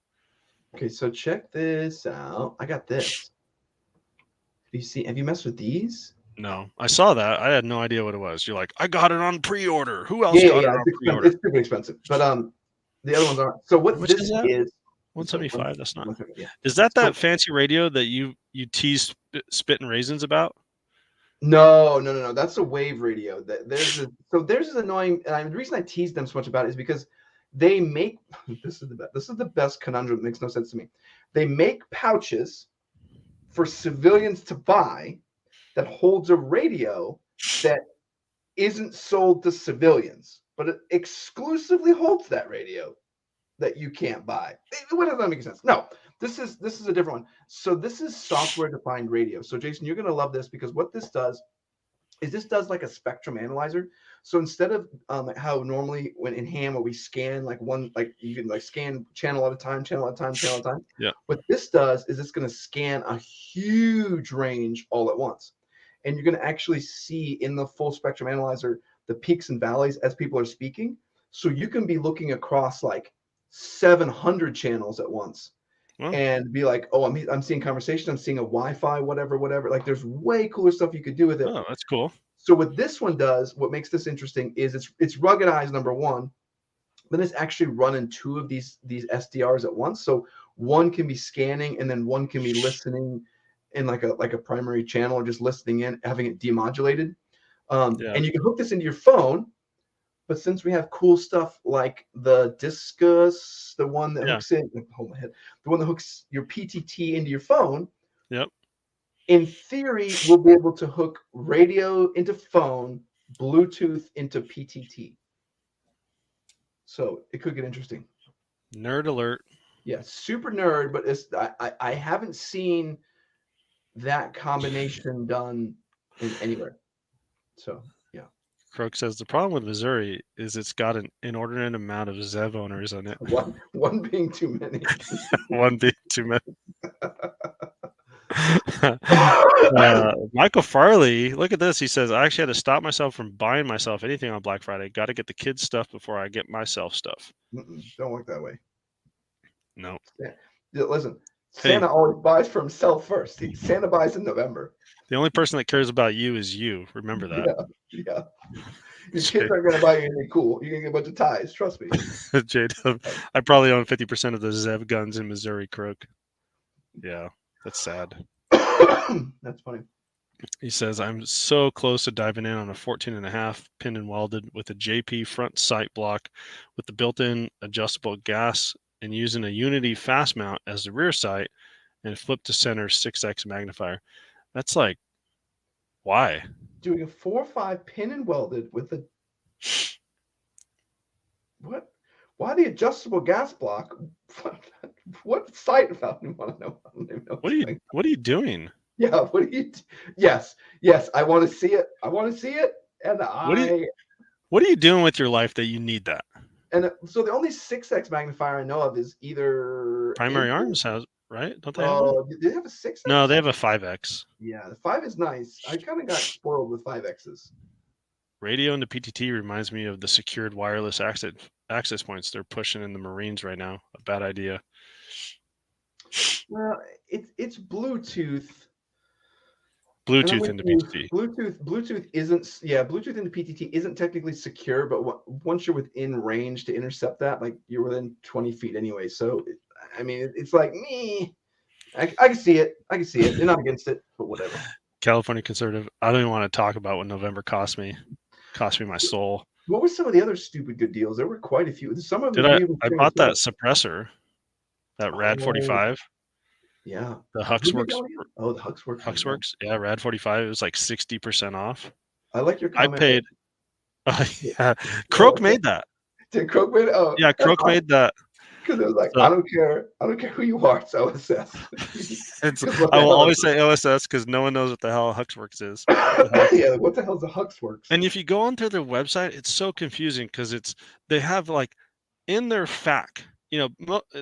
Okay, so check this out. I got this. Have you messed with these? No, I saw that. I had no idea what it was. You're like, I got it on pre-order. Who else Yeah, got it on it's expensive. pre-order? It's super expensive. But the other ones aren't. So How what much this is that? is? So 175. That's not. yeah. Is that So fancy radio that you tease spit and raisins about? no. That's a wave radio. There's is annoying. And the reason I tease them so much about it is because they make this is the best conundrum. It makes no sense to me. They make pouches for civilians to buy that holds a radio that isn't sold to civilians, but it exclusively holds that radio that you can't buy. What does that make sense? No, this is a different one. So this is software defined radio. So Jason, you're gonna love this because what this does is this does like a spectrum analyzer. So instead of how normally when in ham where we scan like one, like you can like scan channel at a time, channel at a time, channel at a time. Yeah. What this does is it's going to scan a huge range all at once. And you're going to actually see in the full spectrum analyzer the peaks and valleys as people are speaking. So you can be looking across like 700 channels at once Well, and be like, oh, I'm seeing conversation, I'm seeing a Wi-Fi, whatever. Like there's way cooler stuff you could do with it. oh, that's cool. So what this one does, what makes this interesting is it's ruggedized, number one, but it's actually running two of these SDRs at once. So one can be scanning and then one can be listening in like a primary channel or just listening in, having it demodulated. Yeah. And you can hook this into your phone. But since we have cool stuff like the Discus, the one that hooks in, hold my head, the one that hooks your PTT into your phone, Yep. in theory, we'll be able to hook radio into phone, Bluetooth into PTT. So it could get interesting. Nerd alert. Yeah, super nerd, but I haven't seen that combination done anywhere. So yeah. Croak says the problem with Missouri is it's got an inordinate amount of Zev owners in it. One being too many. One being too many. Michael Farley, look at this. He says, I actually had to stop myself from buying myself anything on Black Friday. Got to get the kids stuff before I get myself stuff. Don't work that way. No. Yeah. Listen, Santa always buys for himself first. Santa buys in November. The only person that cares about you is you. Remember that. Yeah. Your kids aren't going to buy you anything cool. You're going to get a bunch of ties. Trust me. J-Dub, I probably own 50% of the Zev guns in Missouri, Crook. Yeah, that's sad. That's funny. He says, I'm so close to diving in on a 14.5 pin and welded with a JP front sight block with the built-in adjustable gas and using a Unity fast mount as the rear sight and flip to center 6x magnifier. That's like, why? Doing a 4-5 pin and welded with a what? Why the adjustable gas block? What sight about? I want to know. I don't even know What are you doing? Yeah, what do you? Yes, I want to see it. I want to see it, and What are you doing with your life that you need that? And so the only 6x magnifier I know of is either Primary Arms has, right? Don't they have one? Oh, do they have a 6x? No, they have a 5x. Yeah, the 5 is nice. I kind of got spoiled with 5x's. Radio into PTT reminds me of the secured wireless access points they're pushing in the Marines right now. A bad idea. Well, it's Bluetooth. Bluetooth into PTT. Bluetooth isn't. Yeah, Bluetooth into PTT isn't technically secure, but once you're within range to intercept that, like you're within 20 feet anyway. So, I mean, it's like me. I can see it. I can see it. They're not against it, but whatever. California conservative. I don't even want to talk about what November cost me. Cost me my soul. What were some of the other stupid good deals? There were quite a few. Some of them. I bought that suppressor, that Rad 45. Yeah. The Huxworks. Oh, the Huxworks. Huxworks. Yeah, Rad 45. It was like 60% off. I like your comment. I paid. Yeah. Croak made that. Did Croak made it? Oh, yeah, Croak made that. Because it was like, I don't care who you are, it's OSS. I will always say OSS because no one knows what the hell Huxworks is. Yeah, what the hell is a Huxworks? And if you go onto their website, it's so confusing because they have like in their FAQ,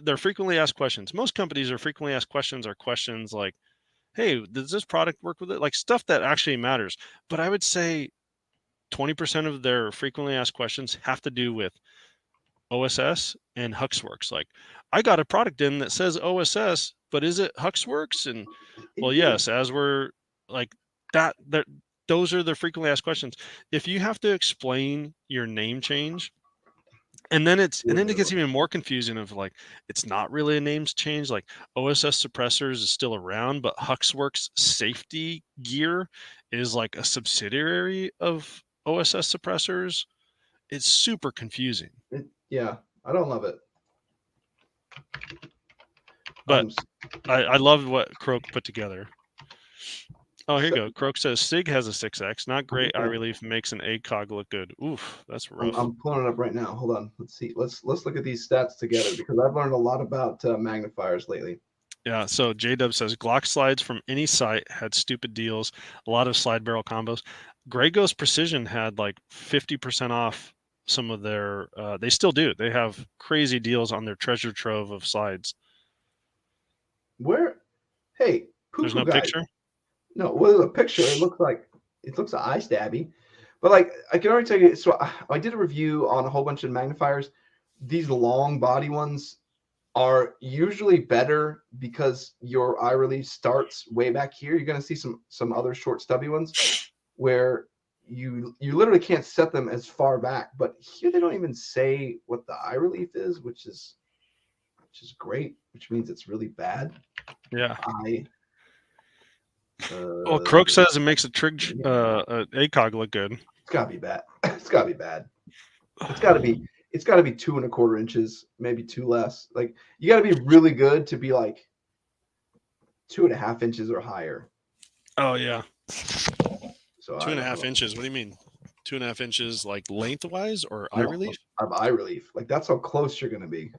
they're frequently asked questions. Most companies are frequently asked questions are questions like, hey, does this product work with it? Like stuff that actually matters. But I would say 20% of their frequently asked questions have to do with OSS and Huxworks. Like, I got a product in that says OSS, but is it Huxworks? And well, yes, as we're like that, those are the frequently asked questions. If you have to explain your name change, and then it gets even more confusing of like, it's not really a names change. Like OSS suppressors is still around, but Huxworks safety gear is like a subsidiary of OSS suppressors. It's super confusing. Yeah, I don't love it. But I love what Croak put together. Oh, here you go. Croak says Sig has a 6X. Not great eye relief, makes an ACOG look good. Oof, that's rough. I'm pulling it up right now. Hold on. Let's see. Let's look at these stats together because I've learned a lot about magnifiers lately. Yeah, so J-Dub says Glock slides from any site had stupid deals, a lot of slide barrel combos. Grey Ghost Precision had like 50% off some of their, they still do. They have crazy deals on their treasure trove of slides. Where? Hey, there's no picture? No, well, there's a picture. It looks eye stabby. But like, I can already tell you, so I did a review on a whole bunch of magnifiers. These long body ones are usually better because your eye relief starts way back here. You're going to see some other short stubby ones where you literally can't set them as far back. But here they don't even say what the eye relief is, which is great, which means it's really bad. Yeah. Well, Croak says it makes a trig ACOG look good. It's gotta be bad. It's gotta be bad. It's gotta be 2.25 inches, maybe 2 less. Like you gotta be really good to be like 2.5 inches or higher. Oh yeah. So 2.5 inches. What do you mean? 2.5 inches like lengthwise or eye relief? Eye relief. Like that's how close you're gonna be.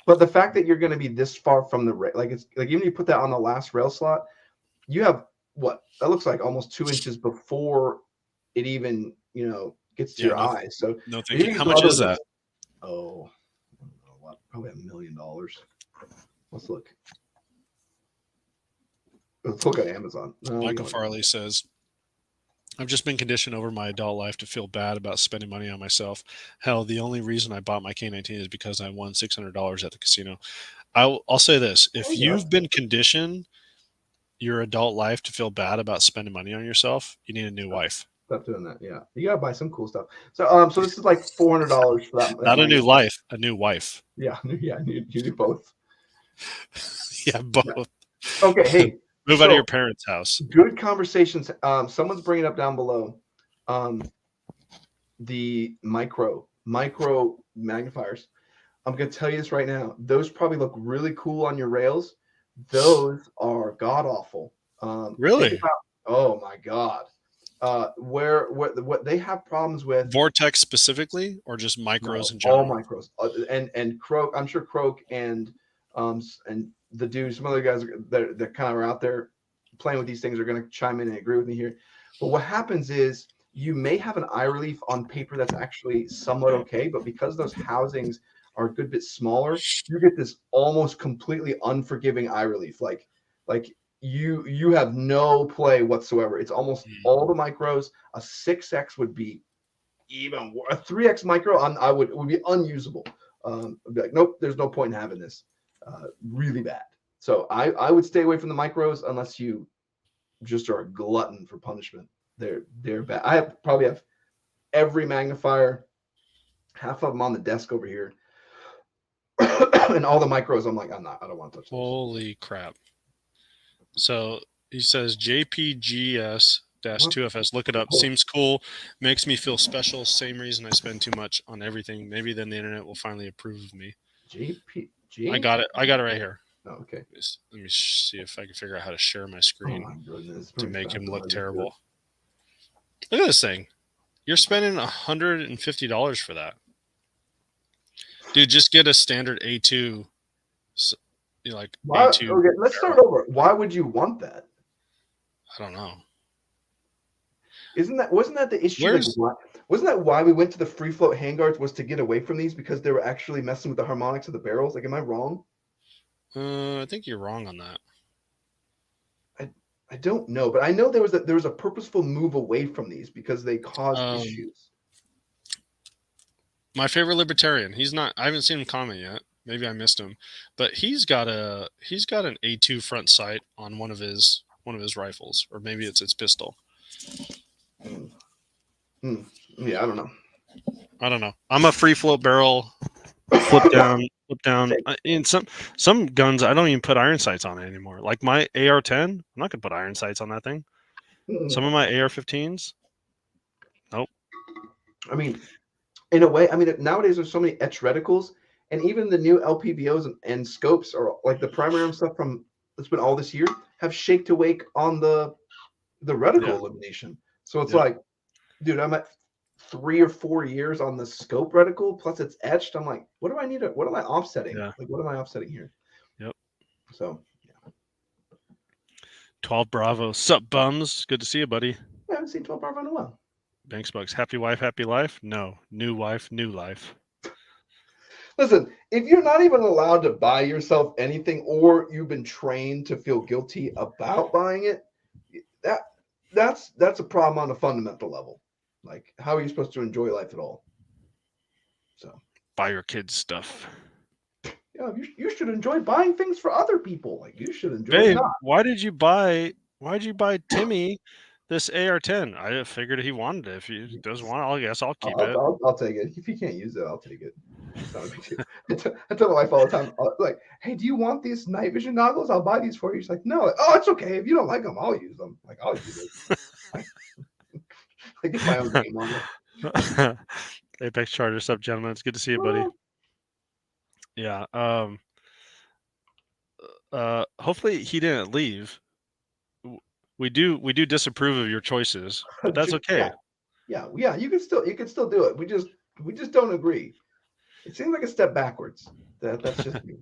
But the fact that you're gonna be this far from the like it's like even if you put that on the last rail slot, you have what that looks like almost 2 inches before it even gets to your eyes. So no thinking. How much is that? Oh, I don't know what, probably $1 million. Let's look. Let's look at Amazon. Michael Farley says, I've just been conditioned over my adult life to feel bad about spending money on myself. Hell, the only reason I bought my K19 is because I won $600 at the casino. I'll say this. If you've been conditioned your adult life to feel bad about spending money on yourself, you need a new wife. Stop doing that. Yeah, you gotta buy some cool stuff. So, so this is like $400 for that. Not a new life, a new wife. Yeah, you do both. Yeah, both. Yeah. Okay, hey, Move out of your parents' house. Good conversations. Someone's bringing up down below. The micro magnifiers. I'm going to tell you this right now. Those probably look really cool on your rails. Those are god awful. Really? Oh my god. What they have problems with Vortex specifically, or just micros in all general? micros, and Croak. I'm sure Croak and the dudes, some other guys that kind of are out there playing with these things are going to chime in and agree with me here. But what happens is you may have an eye relief on paper that's actually somewhat okay, but because those housings are a good bit smaller, you get this almost completely unforgiving eye relief. Like you have no play whatsoever. It's almost all the micros. A 6X would be even a 3X micro would be unusable. I'd be like, nope, there's no point in having this. Really bad. So I would stay away from the micros unless you just are a glutton for punishment. They're bad. I probably have every magnifier, half of them on the desk over here, and all the micros. I'm like, I don't want to touch those. Holy crap! So he says JPGS-2FS. Look it up. Seems cool. Makes me feel special. Same reason I spend too much on everything. Maybe then the internet will finally approve of me. JPG. I got it right here. Oh, okay. Let me see if I can figure out how to share my screen to make him look terrible. Look at this thing. You're spending $150 for that. Dude, just get a standard A2. A2. Okay, let's start over. Why would you want that? I don't know. Wasn't that the issue? Wasn't that why we went to the free float handguards, was to get away from these because they were actually messing with the harmonics of the barrels? Like, am I wrong? I think you're wrong on that. I don't know, but I know there was a purposeful move away from these because they caused issues. My favorite libertarian. I haven't seen him comment yet. Maybe I missed him, but he's got an A2 front sight on one of his rifles, or maybe it's its pistol. Yeah, I don't know. I'm a free float barrel, flip down. In some guns, I don't even put iron sights on it anymore. Like my AR-10, I'm not gonna put iron sights on that thing. Some of my AR-15s, nope. I mean, in a way, nowadays there's so many etch reticles, and even the new LPBOs and scopes, or like the primary stuff that's been all this year, have shake to wake on the reticle elimination. So it's like, dude, I'm at 3 or 4 years on the scope reticle, plus it's etched. I'm like, what am I offsetting? Yeah. Like, what am I offsetting here? Yep. So, yeah. 12 Bravo. Sup, bums? Good to see you, buddy. I haven't seen 12 Bravo in a while. Banks Bucks. Happy wife, happy life? No. New wife, new life. Listen, if you're not even allowed to buy yourself anything, or you've been trained to feel guilty about buying it, that's a problem on a fundamental level. Like, how are you supposed to enjoy life at all? So buy your kids stuff. Yeah, you should enjoy buying things for other people. Like, you should enjoy. Babe, why did you buy Timmy this AR-10? I figured he wanted it. If he doesn't want it, I guess I'll keep it. I'll take it. If he can't use it, I'll take it. It's not a big deal. I tell my wife all the time, like, hey, do you want these night vision goggles? I'll buy these for you. She's like, no. Oh, it's okay. If you don't like them, I'll use them. Like, I'll use it. I get my own game on it. Apex Charger, sup, gentlemen? It's good to see you, buddy. Yeah. Hopefully he didn't leave. We do disapprove of your choices, but that's okay. Yeah. You can still do it. We just don't agree. It seems like a step backwards. That's just me.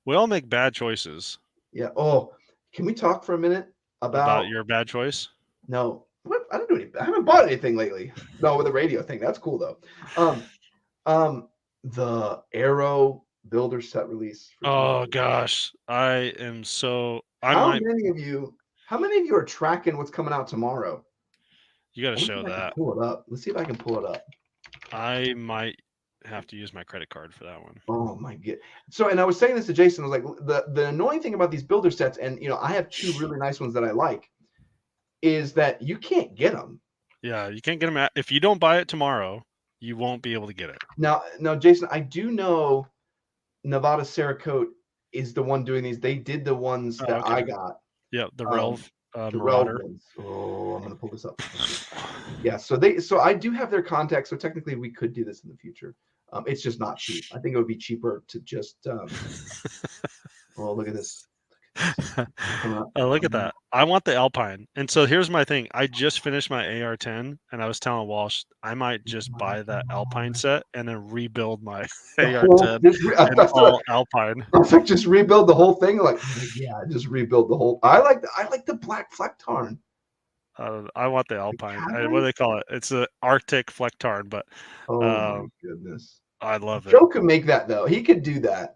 We all make bad choices. Yeah. Oh, can we talk for a minute about your bad choice? No. What? I don't do anything. I haven't bought anything lately. No, with the radio thing. That's cool though. The Arrow builder set release. Oh gosh, I am so. How many of you are tracking what's coming out tomorrow? You got to show that. Pull it up. Let's see if I can pull it up. I might have to use my credit card for that one. Oh my god! So, and I was saying this to Jason. I was like, the annoying thing about these builder sets, and I have 2 really nice ones that I like, is that you can't get them. Yeah, you can't get them. If you don't buy it tomorrow, you won't be able to get it. Now, Jason, I do know Nevada Cerakote is the one doing these. They did the ones that I got. Yeah, the Relv The Relv Marauder. ones. Oh, I'm gonna pull this up. Yeah, so I do have their contact. So technically, we could do this in the future. It's just not cheap. I think it would be cheaper to just. Oh, look at this. Oh, look at that. I want the Alpine. And so here's my thing. I just finished my AR-10 and I was telling Walsh I might just buy that Alpine set and then rebuild my AR-10 and all Alpine. I was like, just rebuild the whole thing. Like, yeah, just rebuild the whole. I like the black Flecktarn. I want the Alpine. What do they call it? It's an Arctic Flecktarn, but oh my goodness, I love it. Joe could make that though. He could do that.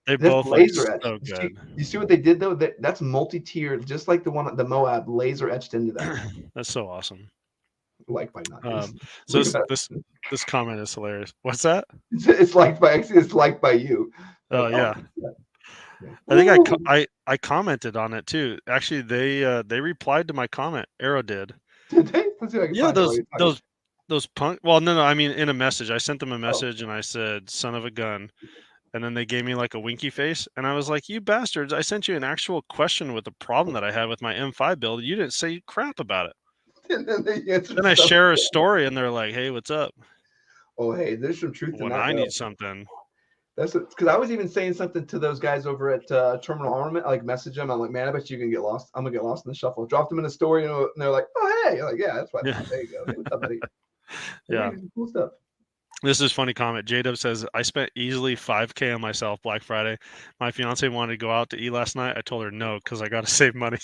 They both laser etched. So good. You see what they did though? That's multi-tiered, just like the Moab laser etched into that. That's so awesome. Liked by not. So this comment is hilarious. What's that? It's liked by you. Oh yeah. I think I commented on it too. Actually, they replied to my comment. Arrow did. Did they? Yeah, those punk. Well, no. I mean, in a message, I sent them a message and I said, "Son of a gun." And then they gave me like a winky face. And I was like, you bastards, I sent you an actual question with a problem that I had with my M5 build. You didn't say crap about it. And then I share a story and they're like, hey, what's up? Oh, hey, there's some truth in that. I need something. That's because I was even saying something to those guys over at Terminal Armament. I like message them. I'm like, man, I bet you can get lost. I'm gonna get lost in the shuffle. Dropped them in a story, and they're like, oh, hey, like, yeah, that's what. Yeah. There you go. Hey, what's up, buddy? Yeah, cool stuff. This is funny comment. J-Dub says, I spent easily $5K on myself Black Friday. My fiance wanted to go out to eat last night. I told her no because I got to save money.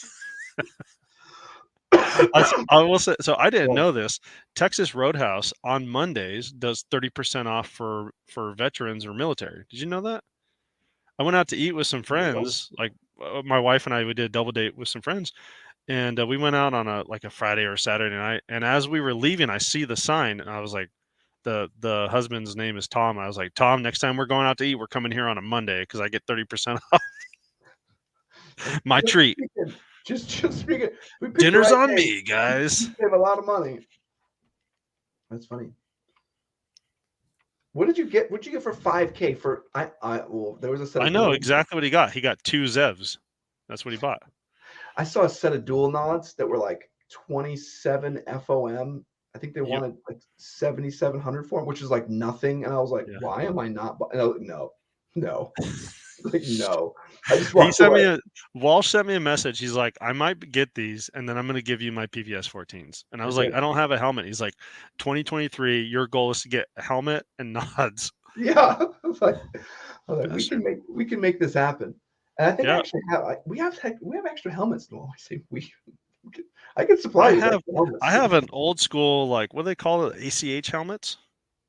I will say, so I didn't know this. Texas Roadhouse on Mondays does 30% off for veterans or military. Did you know that? I went out to eat with some friends. Like my wife and I, we did a double date with some friends. And we went out on a Friday or Saturday night. And as we were leaving, I see the sign. And I was like, the husband's name is Tom. I was like, Tom, next time we're going out to eat, we're coming here on a Monday because I get 30% off. My treat. Just speaking. Dinner's on me, guys. We save a lot of money. That's funny. What did you get? What'd you get for 5K for? Well, there was a set. I know exactly what he got. He got 2 Zevs. That's what he bought. I saw a set of dual nods that were like 27 FOM. I think they wanted like 7,700 for them, which is like nothing. And I was like, why am I not? And I was like, no. Like, no. I just Walsh sent me a message. He's like, I might get these, and then I'm going to give you my PVS 14s. And I was like, I don't have a helmet. He's like, 2023, your goal is to get a helmet and nods. Yeah. I was like we can make this happen. And I think I actually we have extra helmets. No, I say I can supply. I have an old school, like, what do they call it? ACH helmets.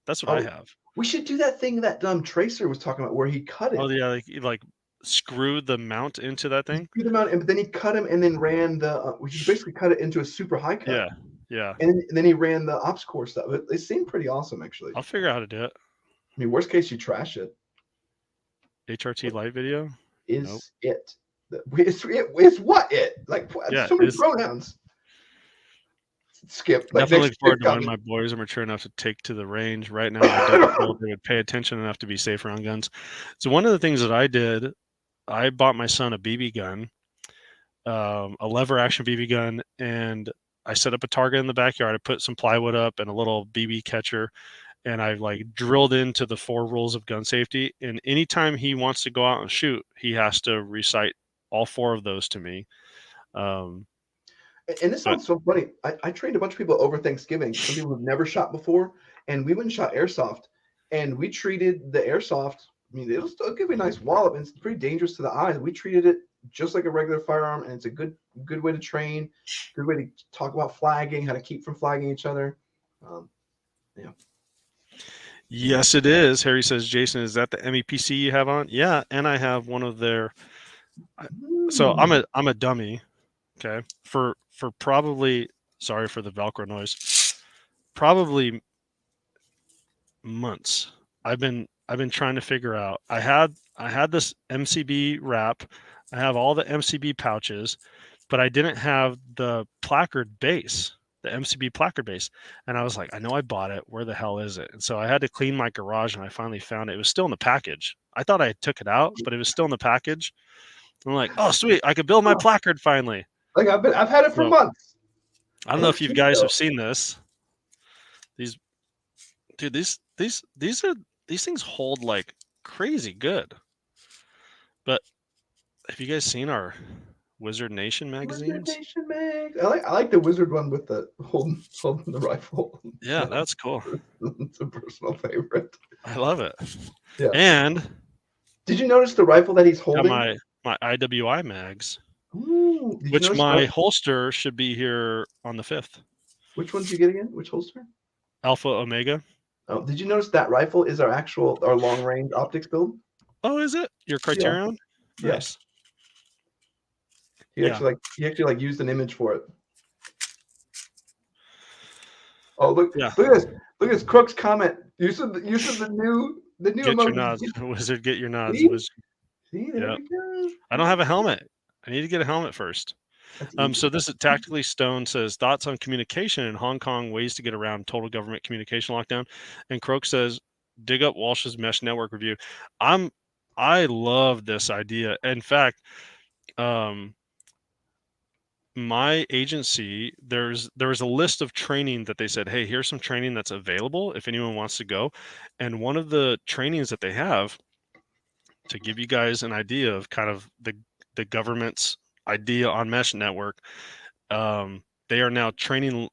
That's what I have. We should do that thing that Tracer was talking about, where he cut it. Oh yeah, like screwed the mount into that thing. Screwed the mount, but then he cut him and then ran the. He basically cut it into a super high cut. Yeah. And then he ran the ops core stuff. It seemed pretty awesome, actually. I'll figure out how to do it. I mean, worst case, you trash it. HRT light video is it? It's what it like? So many pronouns. Skip. Definitely look forward to when my boys are mature enough to take to the range. Right now, I don't feel they would pay attention enough to be safer on guns. So one of the things that I did, I bought my son a BB gun, a lever action BB gun, and I set up a target in the backyard. I put some plywood up and a little BB catcher, and I drilled into the 4 rules of gun safety. And anytime he wants to go out and shoot, he has to recite all 4 of those to me. And this sounds so funny. I trained a bunch of people over Thanksgiving, some people who've never shot before, and we went and shot airsoft, and we treated the airsoft. I mean, it'll still give you a nice wallop, and it's pretty dangerous to the eyes. We treated it just like a regular firearm, and it's a good way to train, good way to talk about flagging, how to keep from flagging each other. Yes, it is. Harry says, Jason, is that the MEPC you have on? Yeah, and I have one of their. So I'm a dummy. Okay, for probably, sorry for the Velcro noise, probably months. I've been trying to figure out. I had this MCB wrap. I have all the MCB pouches, but I didn't have the placard base, the MCB placard base. And I was like, I know I bought it. Where the hell is it? And so I had to clean my garage, and I finally found it. It was still in the package. I thought I took it out, but it was still in the package. I'm like, oh sweet, I could build my Huh. placard finally. Like I've had it for So, months. I don't And know it's if you cheap, guys though. have seen this. These these things hold like crazy good. But have you guys seen our Wizard Nation Wizard magazines? Nation Mags. I like the wizard one with the holding the rifle. Yeah, that's cool. It's a personal favorite. I love it. Yeah. And Did you notice the rifle that he's got holding? my IWI mags, Ooh, did you which notice my holster should be here on the 5th. which one did you get again? Which holster? Alpha Omega. Oh, did you notice that rifle is our long range optics build? Oh, is it your Criterion? Yeah. Nice. He actually like used an image for it. Oh look! Yeah. Look at this! Look at this Crook's comment. You said the new Get your emoji. nods, Wizard. Get your nods, See? Wizard. See, there Yep. we go. I don't have a helmet. I need to get a helmet first. That's easy. So this is Tactically Stone says thoughts on communication in Hong Kong, ways to get around total government communication lockdown. And Croak says dig up Walsh's mesh network review. I love this idea. In fact, my agency, there was a list of training that they said, hey, here's some training that's available if anyone wants to go. And one of the trainings that they have, to give you guys an idea of kind of the government's idea on mesh network, they are now training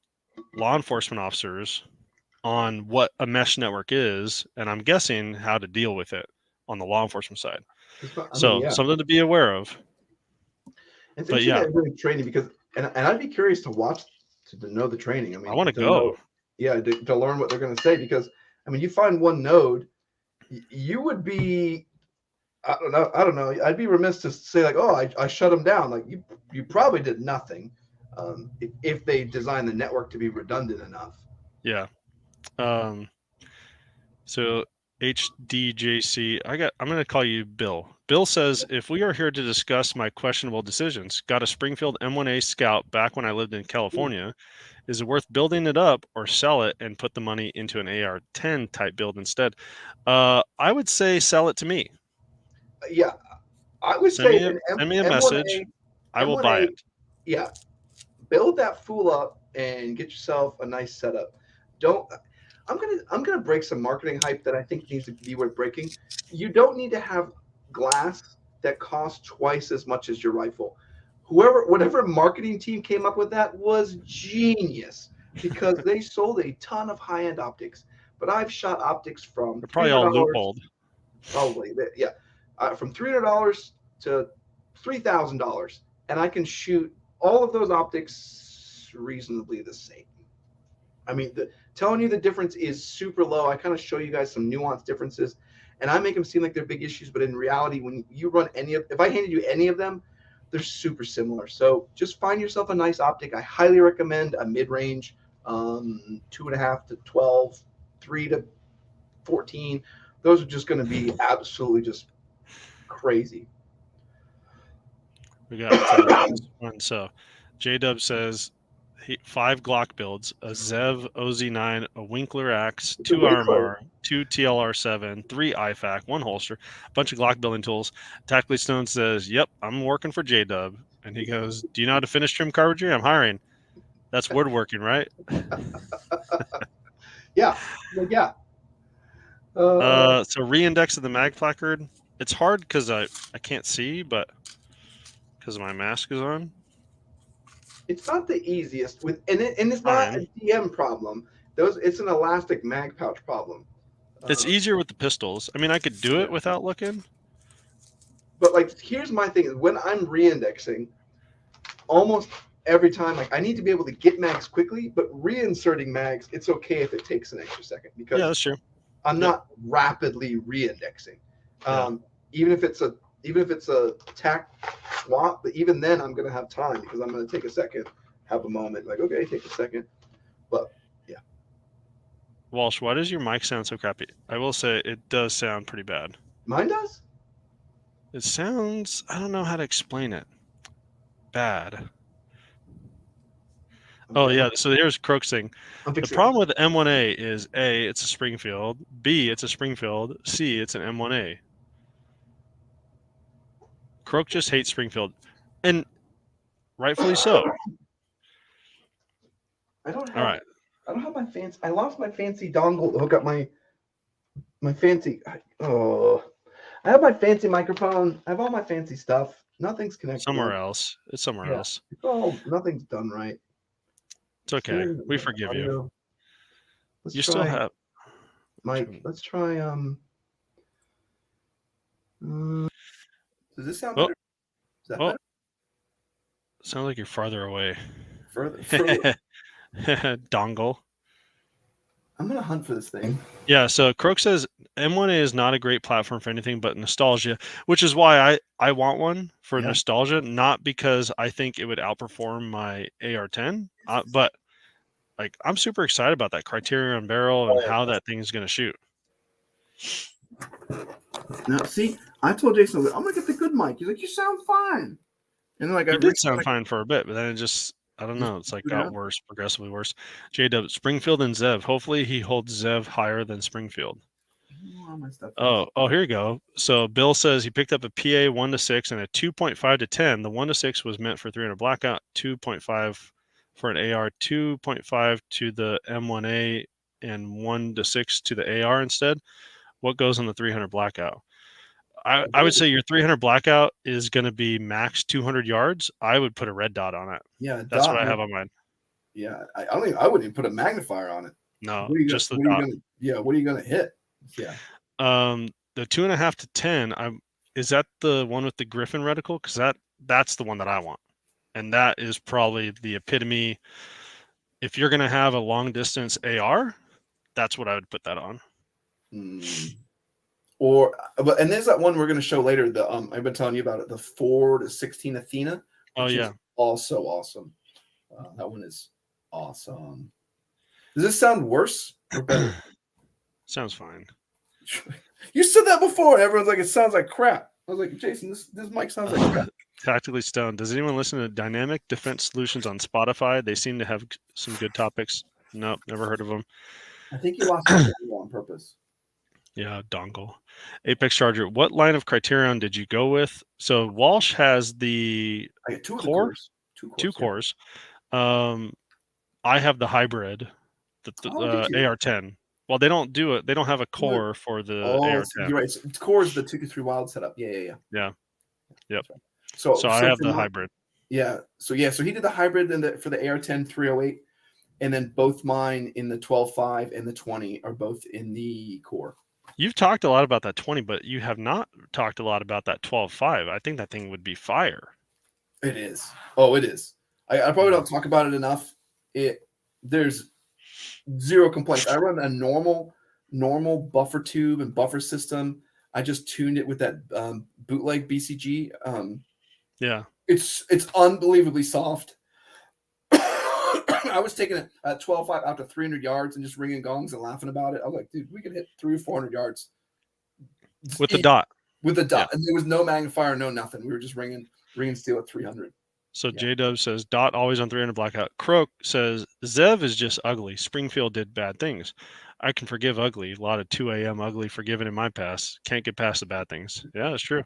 law enforcement officers on what a mesh network is, and I'm guessing how to deal with it on the law enforcement side. Something to be aware of. It's But interesting yeah, that they're doing training because, and I'd be curious to watch to know the training. I mean, I want to go. know, yeah, to learn what they're going to say, because I mean, you find one node, you would be, I don't know. I'd be remiss to say like, oh, I shut them down. Like you probably did nothing, if they designed the network to be redundant enough. Yeah. So HDJC, I'm going to call you Bill. Bill says, if we are here to discuss my questionable decisions, got a Springfield M1A Scout back when I lived in California. Is it worth building it up or sell it and put the money into an AR-10 type build instead? I would say sell it to me. Yeah, I would Send say me a message. I will buy it. Yeah, build that fool up and get yourself a nice setup. I'm gonna break some marketing hype that I think needs to be worth breaking. You don't need to have glass that costs twice as much as your rifle. Whatever marketing team came up with that was genius, because they sold a ton of high-end optics. But I've shot optics from They're probably all loopholed. Probably, yeah, from $300 to $3,000, and I can shoot all of those optics reasonably the same. I mean, telling you the difference is super low. I kind of show you guys some nuanced differences, and I make them seem like they're big issues, but in reality, when you run if I handed you any of them, they're super similar. So just find yourself a nice optic. I highly recommend a mid-range, 2.5 to 12, 3 to 14. Those are just going to be absolutely just crazy. We got one. So J-Dub says 5 Glock builds, a Zev OZ9, a Winkler Axe, 2 RMR, 2 TLR7, 3 IFAC, 1 holster, a bunch of Glock building tools. Tactically Stone says, yep, I'm working for J-Dub. And he goes, do you know how to finish trim carpentry? I'm hiring. That's woodworking, right? Yeah. So re-index of the mag placard. It's hard because I can't see, but because my mask is on. It's not the easiest and it's not a DM problem. It's an elastic mag pouch problem. It's easier with the pistols. I mean, I could do it without looking. But like, here's my thing: when I'm re-indexing, almost every time, like I need to be able to get mags quickly, but reinserting mags, it's okay if it takes an extra second, because that's true. I'm not rapidly re-indexing. Even if it's a tack swap, but even then I'm going to have time, because I'm going to take a second, have a moment, like, okay, take a second. But yeah. Walsh, why does your mic sound so crappy? I will say it does sound pretty bad. Mine does? It sounds, I don't know how to explain it. Bad. Okay. Oh yeah, so here's Croak's thing. The problem with the M1A is A, it's a Springfield, B, it's a Springfield, C, it's an M1A. Croak just hates Springfield, and rightfully so. I don't have. All right. I don't have my fancy. I lost my fancy dongle to hook up my fancy. Oh, I have my fancy microphone. I have all my fancy stuff. Nothing's connected. Somewhere else. It's somewhere Yeah. else. Oh, nothing's done right. It's okay. We forgive you. Let's You try, still have. Mike. Let's try. Does this sound Oh. better? Is that Oh. better? Sounds like you're farther away. Further. Dongle. I'm gonna hunt for this thing. Yeah, so Croak says M1A is not a great platform for anything but nostalgia, which is why I want one for Yeah. nostalgia, not because I think it would outperform my AR-10, but like I'm super excited about that Criterion barrel and how that thing's going to shoot. Now, see, I told Jason, I'm gonna get the good mic. He's like, you sound fine. And like, It did sound fine for a bit, but then it just, I don't know, it's like got worse, progressively worse. J-Dub, Springfield and Zev. Hopefully he holds Zev higher than Springfield. Oh, here you go. So Bill says he picked up a PA 1-6 and a 2.5 to 10. The 1-6 was meant for 300 blackout, 2.5 for an AR, 2.5 to the M1A, and 1-6 to the AR instead. What goes on the 300 blackout? I would say your 300 blackout is going to be max 200 yards. I would put a red dot on it. Yeah, that's what I have on mine. Yeah, I wouldn't even put a magnifier on it. No, just the dot. What are you gonna hit? Yeah. The 2.5 to 10. Is that the one with the Griffin reticle? Because that's the one that I want, and that is probably the epitome. If you're gonna have a long distance AR, that's what I would put that on. And there's that one we're going to show later. I've been telling you about it. The 4-16 Athena. Oh yeah, also awesome. That one is awesome. Does this sound worse or better? Sounds fine. You said that before. Everyone's like, it sounds like crap. I was like, Jason, this mic sounds like crap. Tactically Stoned. Does anyone listen to Dynamic Defense Solutions on Spotify? They seem to have some good topics. Nope, never heard of them. I think you lost the on purpose. Yeah, dongle. Apex Charger. What line of Criterion did you go with? So Walsh has the I got two cores. Two cores. I have the hybrid, the AR-10. Well, they don't do it. They don't have a core for the AR-10. You're right. It's core is the 2-3 wild setup. Yeah. Yep. Right. So I have the hybrid. Yeah. So he did the hybrid for the AR-10 308, and then both mine in the 12.5 and the 20 are both in the core. You've talked a lot about that 20, but you have not talked a lot about that 12.5. I think that thing would be fire. It is. Oh, it is. I probably don't talk about it enough. There's zero complaints. I run a normal buffer tube and buffer system. I just tuned it with that bootleg BCG. Yeah. It's unbelievably soft. I was taking it at 12.5 out to 300 yards and just ringing gongs and laughing about it. I was like, dude, we could hit 300 or 400 yards with the dot. With the dot, and there was no magnifier, no nothing. We were just ringing steel at 300. So J-Dub says dot always on 300 blackout. Croak says Zev is just ugly. Springfield did bad things. I can forgive ugly. A lot of 2 a.m. ugly forgiven in my past. Can't get past the bad things. Yeah, that's true.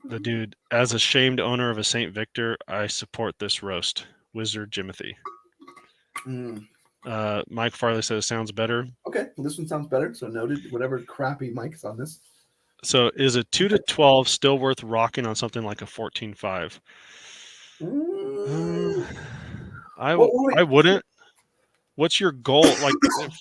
The dude, as a shamed owner of a St. Victor, I support this roast. Wizard Jimothy. Mike Farley says sounds better. Okay, well, this one sounds better. So noted. Whatever crappy mic is on this. So is a 2 to 12 still worth rocking on something like a 14.5? I wouldn't. What's your goal? Like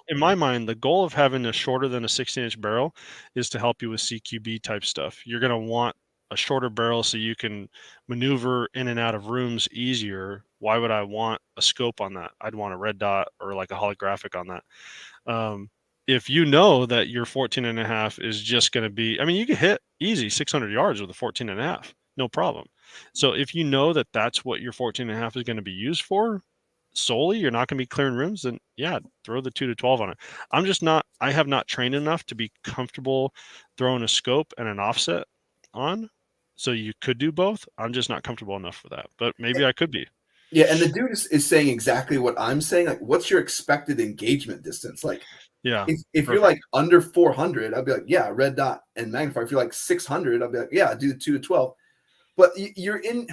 in my mind, the goal of having a shorter than a 16-inch barrel is to help you with CQB type stuff. You're going to want a shorter barrel so you can maneuver in and out of rooms easier. Why would I want a scope on that? I'd want a red dot or like a holographic on that. If you know that your 14.5 is just going to be, I mean, you can hit easy 600 yards with a 14.5, no problem. So if you know that that's what your 14.5 is going to be used for solely, you're not going to be clearing rooms, then yeah, throw the 2 to 12 on it. I have not trained enough to be comfortable throwing a scope and an offset on. So you could do both. I'm just not comfortable enough for that, but maybe I could be. Yeah, and the dude is saying exactly what I'm saying. Like, what's your expected engagement distance? Like, Yeah. if you're Perfect. like under 400, I'd be like, yeah, red dot and magnifier. If you're like 600, I'd be like, yeah, do the 2 to 12. But you're in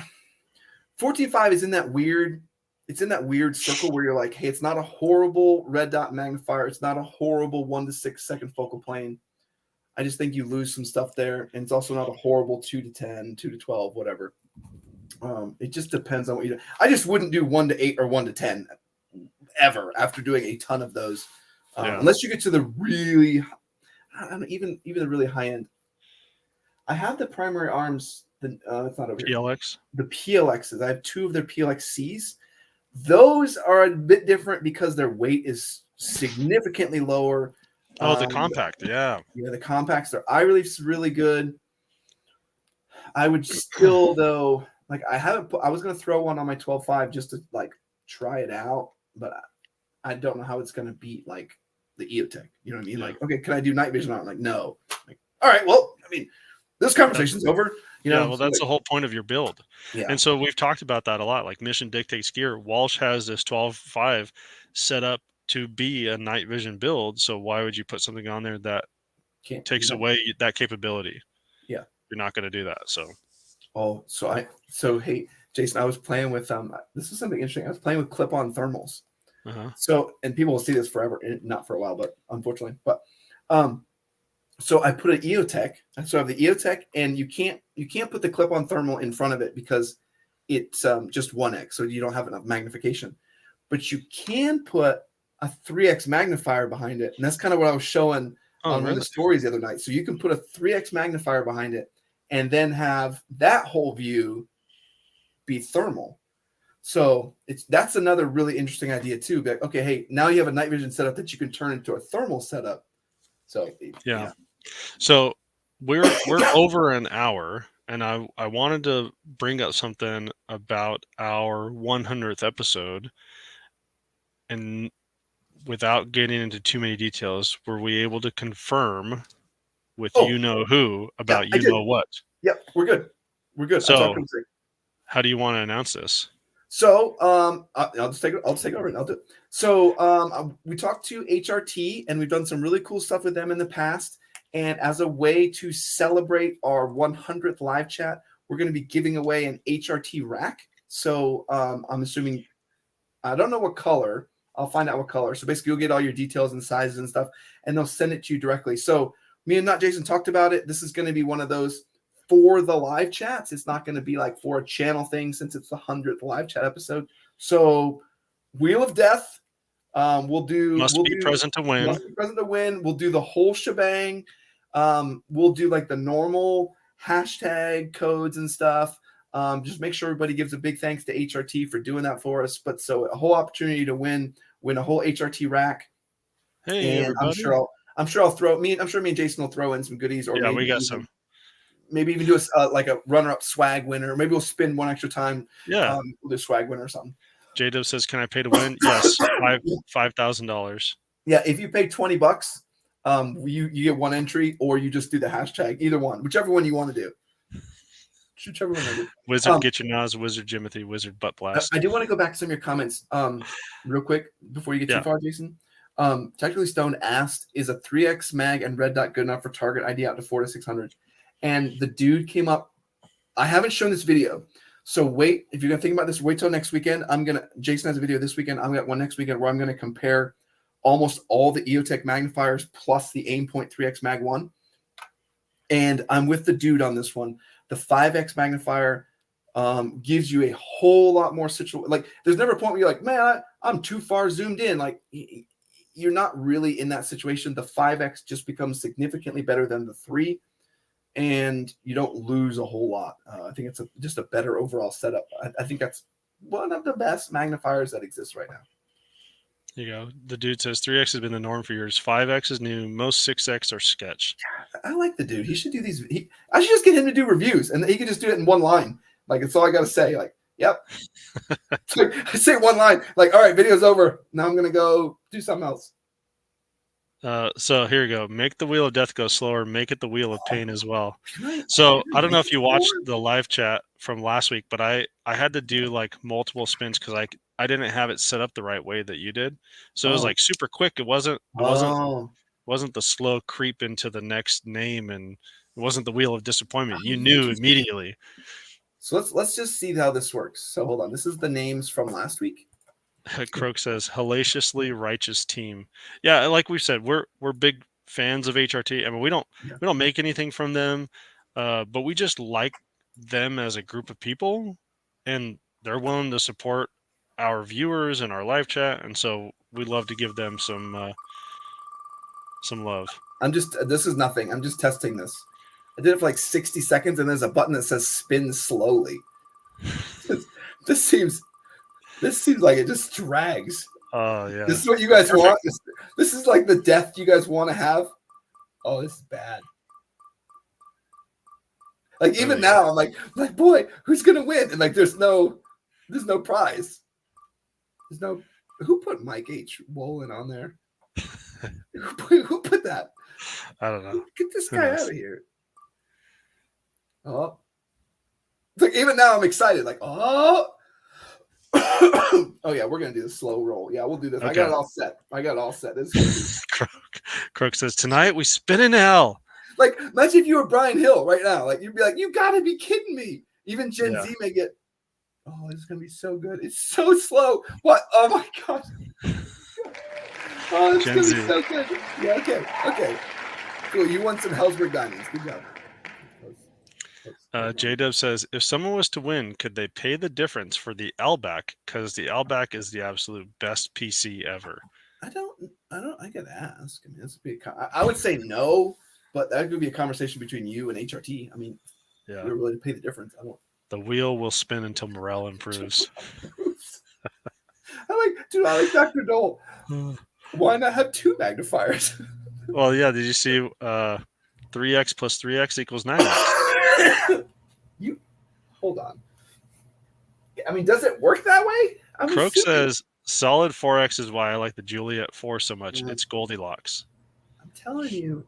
14.5 is in that weird. It's in that weird circle where you're like, hey, it's not a horrible red dot magnifier. It's not a horrible 1 to 6 second focal plane. I just think you lose some stuff there, and it's also not a horrible 2 to 10, 2 to 12, whatever. It just depends on what you do. I just wouldn't do 1 to 8 or 1 to 10 ever after doing a ton of those, unless you get to the really, I don't know, even the really high end. I have the primary arms. It's not over here. PLX. The PLXs. I have 2 of their PLXCs. Those are a bit different because their weight is significantly lower. Oh, the compact. Yeah. Yeah, the compacts. Their eye relief's really good. I would still though, like I was gonna throw one on my 12.5 just to like try it out, but I don't know how it's gonna beat like the EOTech. You know what I mean? Yeah. Like, okay, can I do night vision on it? Like, no. Like, all right, well, I mean, this conversation's over. You know, well, that's like, the whole point of your build. yeah. And so we've talked about that a lot. Like mission dictates gear. Walsh has this 12.5 set up to be a night vision build. So why would you put something on there that takes away that capability? Yeah. You're not going to do that. So. Oh, so hey, Jason, I was playing with this is something interesting. I was playing with clip-on thermals. So, and people will see this forever, not for a while, but unfortunately, but so I put an EOTech, and so I have the EOTech, and you can't put the clip-on thermal in front of it because it's just 1x, so you don't have enough magnification. But you can put a 3x magnifier behind it, and that's kind of what I was showing on one of the stories the other night. So you can put a 3x magnifier behind it, and then have that whole view be thermal. So that's another really interesting idea too. Be like, okay, hey, now you have a night vision setup that you can turn into a thermal setup. So yeah. So we're over an hour, and I wanted to bring up something about our 100th episode, and without getting into too many details, were we able to confirm with who about what? Yep, we're good. We're good. So how do you want to announce this? So I'll just take over and I'll do it. So we talked to HRT, and we've done some really cool stuff with them in the past. And as a way to celebrate our 100th live chat, we're going to be giving away an HRT rack. So I'm assuming, I don't know what color. I'll find out what color. So basically, you'll get all your details and sizes and stuff, and they'll send it to you directly. So me and Not Jason talked about it. This is going to be one of those for the live chats. It's not going to be like for a channel thing since it's the 100th live chat episode. So Wheel of Death, we'll do present to win. Must be present to win. We'll do the whole shebang. We'll do like the normal hashtag codes and stuff. Just make sure everybody gives a big thanks to HRT for doing that for us. But so a whole opportunity to win a whole HRT rack. Hey, and everybody. I'm sure I'll throw me and Jason will throw in some goodies, or maybe we got some. Maybe even do like a runner-up swag winner. Maybe we'll spin one extra time. Yeah, we'll do swag winner or something. J-Dub says, "Can I pay to win?" Yes, $5,000. Yeah, if you pay $20, you get one entry, or you just do the hashtag. Either one, whichever one you want to do. Whichever one you do. Wizard get your Nas, Wizard Jimothy, Wizard butt blast. I do want to go back to some of your comments, real quick before you get too far, Jason. Technically Stone asked, "Is a 3x mag and red dot good enough for target ID out to 400 to 600?" And the dude came up. I haven't shown this video, so wait. If you're gonna think about this, wait till next weekend. Jason has a video this weekend. I'm gonna one next weekend where I'm gonna compare almost all the EOTech magnifiers plus the Aimpoint 3x Mag 1. And I'm with the dude on this one. The 5x magnifier gives you a whole lot more situation. Like, there's never a point where you're like, man, I'm too far zoomed in. Like, you're not really in that situation. The 5x just becomes significantly better than the 3. And you don't lose a whole lot. I think it's just a better overall setup. I think that's one of the best magnifiers that exists right now. There you go. The dude says 3x has been the norm for years. 5x is new. Most 6x are sketch. I like the dude. He should do these. I should just get him to do reviews, and he can just do it in one line. Like, it's all I got to say. Like, yep. Like, I say one line. Like, all right, video's over. Now I'm gonna go do something else. So here you go. Make the wheel of death go slower. Make it the wheel of pain as well. Can So I don't know make if you it watched slower? the live chat from last week, but I had to do like multiple spins because I didn't have it set up the right way that you did. So it was Oh. like super quick. It wasn't the slow creep into the next name, and it wasn't the wheel of disappointment. You knew immediately. So let's just see how this works. So hold on. This is the names from last week. Croak says hellaciously righteous team. Yeah, like we said, we're big fans of HRT. I mean, we don't make anything from them, but we just like them as a group of people, and they're willing to support our viewers and our live chat, and so we love to give them some love. This is nothing. I'm just testing this. I did it for like 60 seconds, and there's a button that says spin slowly. This seems like it just drags. Oh yeah. This is what you guys want. This is like the death you guys want to have. Oh, this is bad. Like even now, I'm like, boy, who's gonna win? And like, there's no prize. There's no. Who put Mike H. Wolin on there? Who put that? I don't know. Get this guy out of here. Oh, it's like even now I'm excited. Like, oh, oh yeah, we're gonna do the slow roll. Yeah, we'll do this. Okay. I got it all set. This Croak says tonight we spin in hell. Like, imagine if you were Brian Hill right now. Like, you'd be like, you gotta be kidding me. Even Gen Z may get. Oh, this is gonna be so good. It's so slow. What? Oh my god. Oh, it's gonna be so good. Yeah. Okay. Cool. You won some Hellsberg diamonds. Good job. J-Dub says, if someone was to win, could they pay the difference for the L-Back? Because the L-Back is the absolute best PC ever. I could ask. I mean, this would be I would say no, but that could be a conversation between you and HRT. I mean, you're willing to pay the difference. I don't. The wheel will spin until morale improves. I like Dr. Dole. Why not have 2 magnifiers? Well, yeah. Did you see 3x plus 3x equals 9x? You hold on. I mean, does it work that way? Croak says solid 4x is why I like the Juliet 4 so much. Yeah. It's Goldilocks. I'm telling you.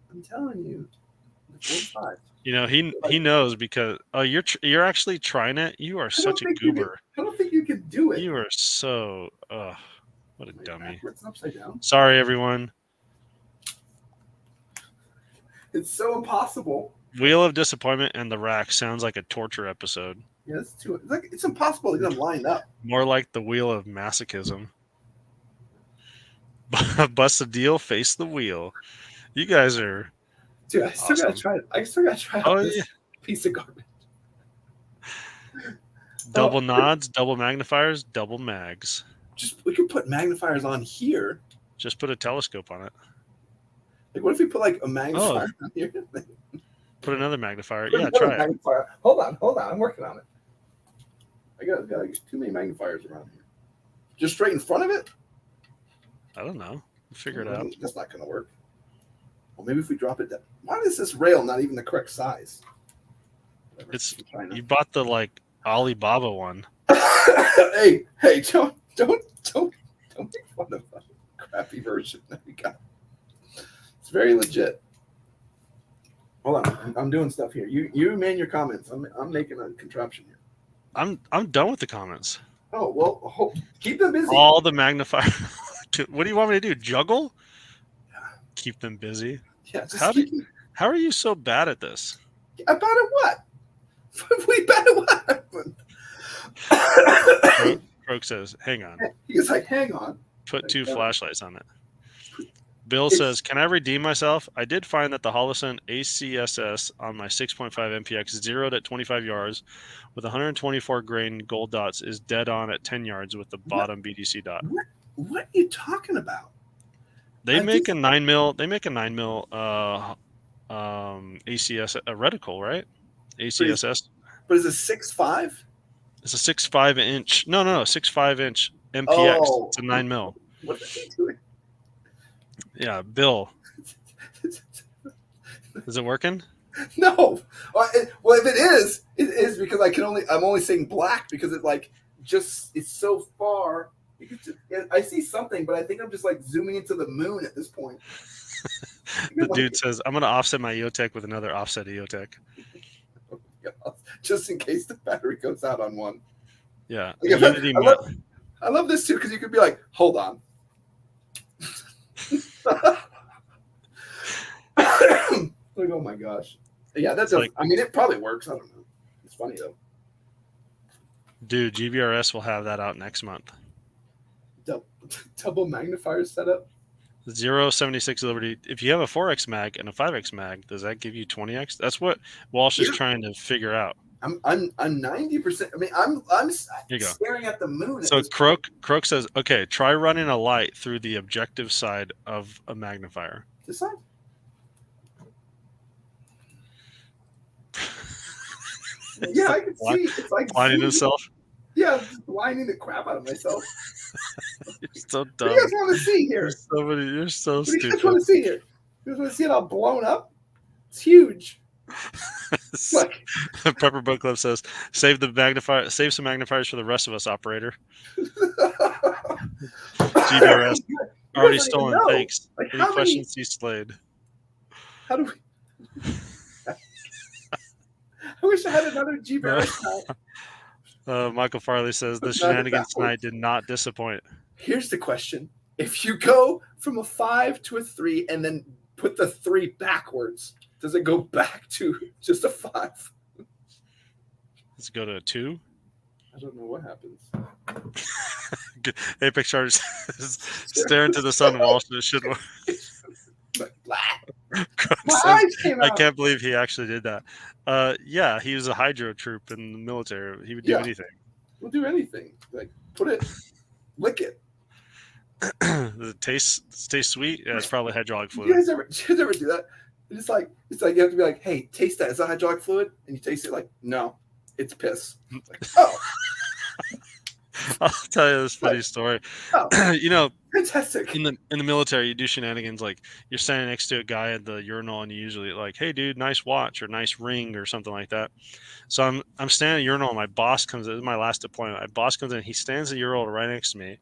45. You know, he knows because you're actually trying it. You are such a goober. I don't think you can do it. You are so what a dummy. Upside down. Sorry, everyone. It's so impossible. Wheel of Disappointment and the Rack sounds like a torture episode. Yeah, it's impossible to get them lined up. More like the Wheel of Masochism. Bust a deal, face the wheel. You guys are. Dude, I still gotta try it. I still gotta try out this piece of garbage. Double nods, double magnifiers, double mags. We could put magnifiers on here. Just put a telescope on it. Like, what if we put like a magnifier on here? Put another magnifier. Yeah, try it. Hold on. I'm working on it. I got too many magnifiers around here. Just straight in front of it? I don't know. We'll figure it out. That's not gonna work. Well, maybe if we drop it down. Why is this rail not even the correct size? You bought the like Alibaba one. hey, don't make fun of the crappy version that we got. It's very legit. Hold on, I'm doing stuff here. You man your comments. I'm making a contraption here. I'm done with the comments. Oh well, keep them busy. All the magnifier. What do you want me to do? Juggle? Keep them busy. Yeah. How are you so bad at this? About it what? We bad at what? Croak says, "Hang on." He's like, "Hang on." Put 2 flashlights on it. Bill says, "Can I redeem myself? I did find that the Holosun ACSS on my 6.5 MPX zeroed at 25 yards with 124 grain gold dots is dead on at 10 yards with the bottom BDC dot." What are you talking about? They make a 9 mil. They make a 9 mil ACS reticle, right? ACSS. But is it 6.5? It's a 6.5 inch. No, 6.5 inch MPX. Oh. It's a 9 mil. What is he doing? Yeah, Bill. Is it working? No. Well, if it is because I'm only saying black because it's so far. I see something, but I think I'm just like zooming into the moon at this point. The dude says, I'm going to offset my EOTech with another offset EOTech. Just in case the battery goes out on one. Yeah. Like, Unity I love this too because you could be like, hold on. Like, oh my gosh. Yeah, that's like, I mean, it probably works. I don't know. It's funny though. Dude, GBRS will have that out next month. Double magnifier setup. 0.76 Liberty. If you have a 4x mag and a 5x mag, does that give you 20x? That's what Walsh is trying to figure out. I'm 90%. I mean, I'm staring at the moon. So Croak says, okay, try running a light through the objective side of a magnifier. This side? Yeah, I can see. It's like blinding himself. Yeah, just blinding the crap out of myself. You're so dumb. What do you guys want to see here? You're so what do you stupid. guys want to see here? You guys want to see it all blown up? It's huge. Like, Pepper Book Club says, save some magnifiers for the rest of us, operator. GBRS already stolen. Thanks. Like, Any questions? See Slade. How do we? I wish I had another GBRS. Michael Farley says the shenanigans tonight did not disappoint. Here's the question: if you go from a 5 to a 3 and then put the 3 backwards, does it go back to just a 5? Let's go to a 2. I don't know what happens. Apex Chargers says, stare into the sun, Walsh. It should work. I can't believe he actually did that. Yeah, he was a hydro troop in the military. He would do anything. He'll do anything. Like, put it, lick it. Does it taste sweet? Yeah, it's probably hydraulic fluid. You guys ever do that? It's like you have to be like, hey, taste that. Is that hydraulic fluid? And you taste it like, no, it's piss. It's like, oh. I'll tell you this funny story. Oh, you know, fantastic. In the military, you do shenanigans like you're standing next to a guy at the urinal, and you usually like, "Hey, dude, nice watch or nice ring or something like that." So I'm standing at the urinal, and my boss comes. This is my last deployment. My boss comes in. He stands at the urinal right next to me.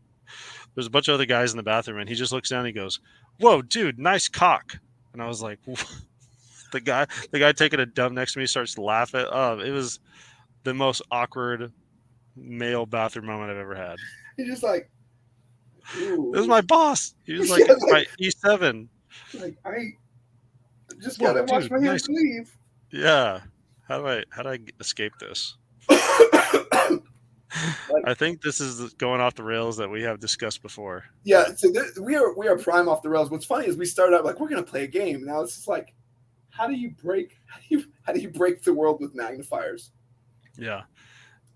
There's a bunch of other guys in the bathroom, and he just looks down. And he goes, "Whoa, dude, nice cock." And I was like, the guy taking a dump next to me starts laughing. It was the most awkward male bathroom moment I've ever had. He's just like, ooh. It was my boss. He was like, my E7. Like, I just gotta wash my hands and leave. Yeah. How do I escape this? I think this is going off the rails that we have discussed before. Yeah, so we are prime off the rails. What's funny is we started out like we're gonna play a game. Now it's just like, how do you break the world with magnifiers? Yeah.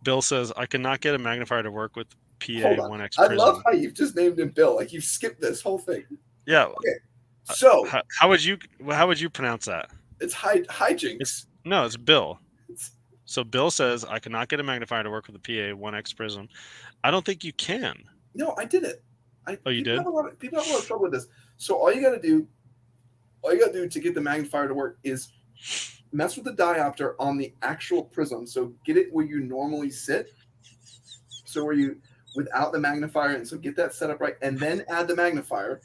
Bill says, I cannot get a magnifier to work with PA1X Prism. I love how you've just named him Bill. Like, you've skipped this whole thing. Yeah. Okay. So how would you pronounce that? It's hijinks. No, it's Bill. So Bill says, I cannot get a magnifier to work with the PA1X Prism. I don't think you can. No, I did it. You did? People have a lot of trouble with this. So all you got to do to get the magnifier to work is mess with the diopter on the actual prism. So get it where you normally sit. So where you without the magnifier, and so get that set up right, and then add the magnifier,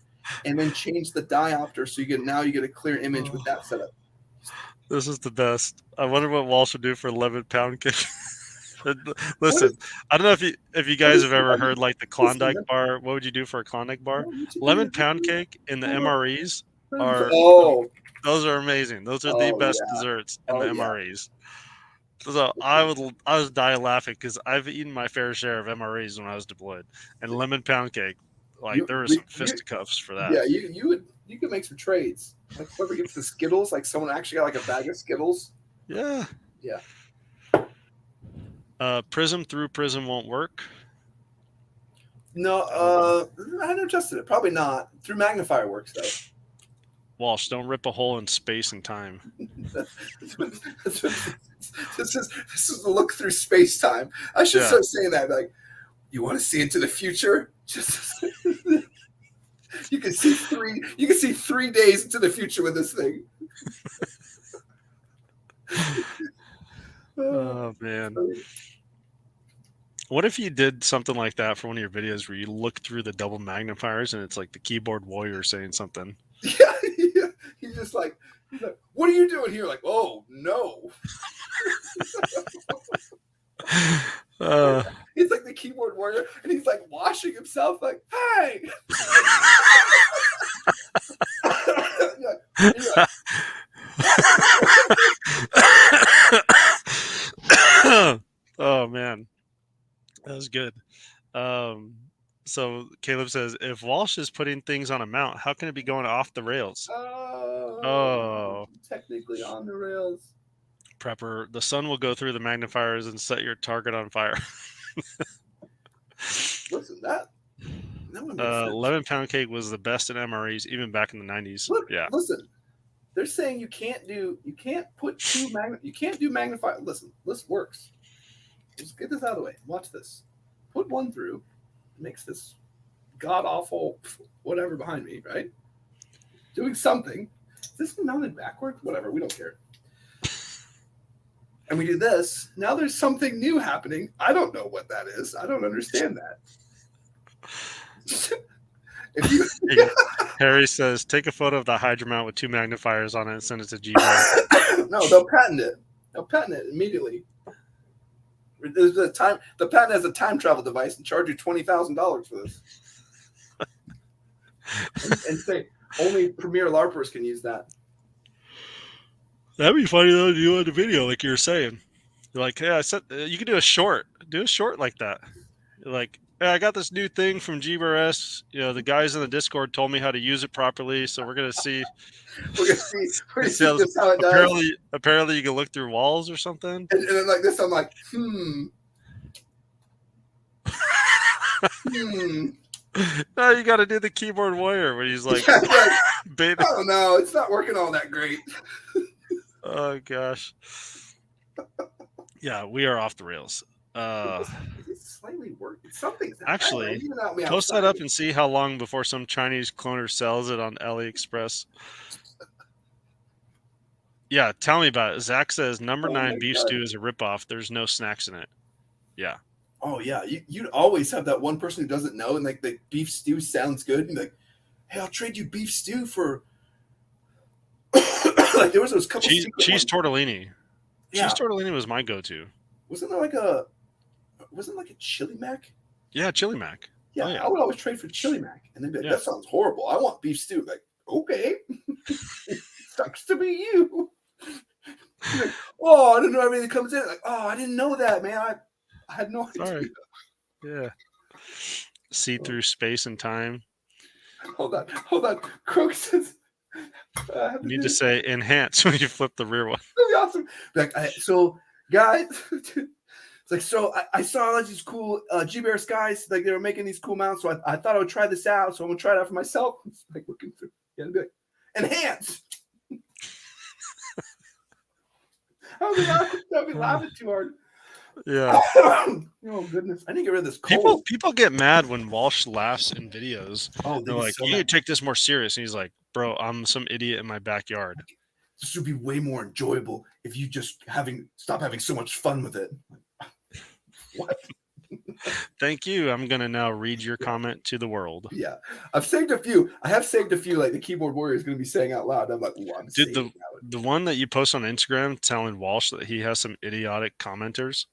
and then change the diopter so you get a clear image with that setup. This is the best. I wonder what Walsh would do for 11 pound kick. Listen, I don't know if you guys have ever heard like the Klondike bar. What would you do for a Klondike bar? 11 pound cake in the MREs are those are amazing. Those are the best desserts in the MREs. So I was dying laughing because I've eaten my fair share of MREs when I was deployed, and lemon pound cake, like there were some fisticuffs for that. Yeah, you could make some trades. Like whoever gets the Skittles, like someone actually got like a bag of Skittles. Yeah. Yeah. Prism through Prism won't work. No, I haven't tested it. Probably not. Through magnifier works though. Walsh, don't rip a hole in space and time. This is a look through space time. I should start saying that. Like, you want to see into the future? Just you can see 3 days into the future with this thing. Oh man. What if you did something like that for one of your videos where you look through the double magnifiers and it's like the keyboard warrior saying something? Yeah. just like, he's like, what are you doing here? Like, oh no. He's like the keyboard warrior, and he's like washing himself. Like, hey. You're like, oh man, that was good. So Caleb says, if Walsh is putting things on a mount, how can it be going off the rails? Oh, technically on the rails. Prepper, the sun will go through the magnifiers and set your target on fire. Listen, that one makes sense. 11 pound cake was the best in MREs, even back in the 90s. Look, yeah. Listen, they're saying you can't put two you can't do magnify. Listen, this works. Just get this out of the way. Watch this. Put one through, makes this god awful whatever behind me, right? Doing something. Is this mounted backwards? Whatever, we don't care. And we do this. Now there's something new happening. I don't know what that is. I don't understand that. If you Harry says, take a photo of the Hydra mount with two magnifiers on it and send it to G. No, they'll patent it. They'll patent it immediately. There's a time. The patent has a time travel device and charge you $20,000 for this, and say only premier LARPers can use that. That'd be funny though to do in the video, like you were saying. You're like, yeah, I said you could do a short like that. You're like, hey, I got this new thing from GBRS. You know, the guys in the Discord told me how to use it properly, so we're gonna see. We're gonna see just how it does. Apparently, you can look through walls or something. And then like this, I'm like, No, you got to do the keyboard warrior when he's like, I don't know, it's not working all that great. Oh gosh. Yeah, we are off the rails. It's slightly working. Something's actually post that up and see how long before some Chinese cloner sells it on AliExpress. Yeah, tell me about it. Zach says number 9 beef stew is a ripoff. There's no snacks in it. Yeah. Oh yeah, you'd always have that one person who doesn't know, and like the beef stew sounds good, and like, hey, I'll trade you beef stew for. Like there was those couple cheese tortellini. Yeah. Cheese tortellini was my go-to. Wasn't like a chili mac? Yeah, chili mac. Yeah, I would always trade for chili mac, and they'd be like, "That sounds horrible. I want beef stew." Like, okay, sucks to be you. Like, oh, I didn't know everything comes in. Like, oh, I didn't know that, man. I had no idea. Sorry. Yeah. See through space and time. Hold on. Croak says. You need to say enhance when you flip the rear one. That'd be awesome. Like, so guys, it's like, so I saw all these cool GBRS guys, like they were making these cool mounts, so I thought I would try this out. So I'm gonna try it out for myself. It's like looking through, be like, enhance. I'll be laughing too hard. Yeah. Oh goodness, I need to get rid of this cold. People get mad when Walsh laughs in videos. Oh, they're like, you need to take this more serious. And he's like, bro, I'm some idiot in my backyard. This would be way more enjoyable if you just stop having so much fun with it. What? Thank you. I'm gonna now read your comment to the world. Yeah, I've saved a few. I have saved a few. Like the keyboard warrior is going to be saying out loud. I'm like, well, dude, the one that you post on Instagram telling Walsh that he has some idiotic commenters.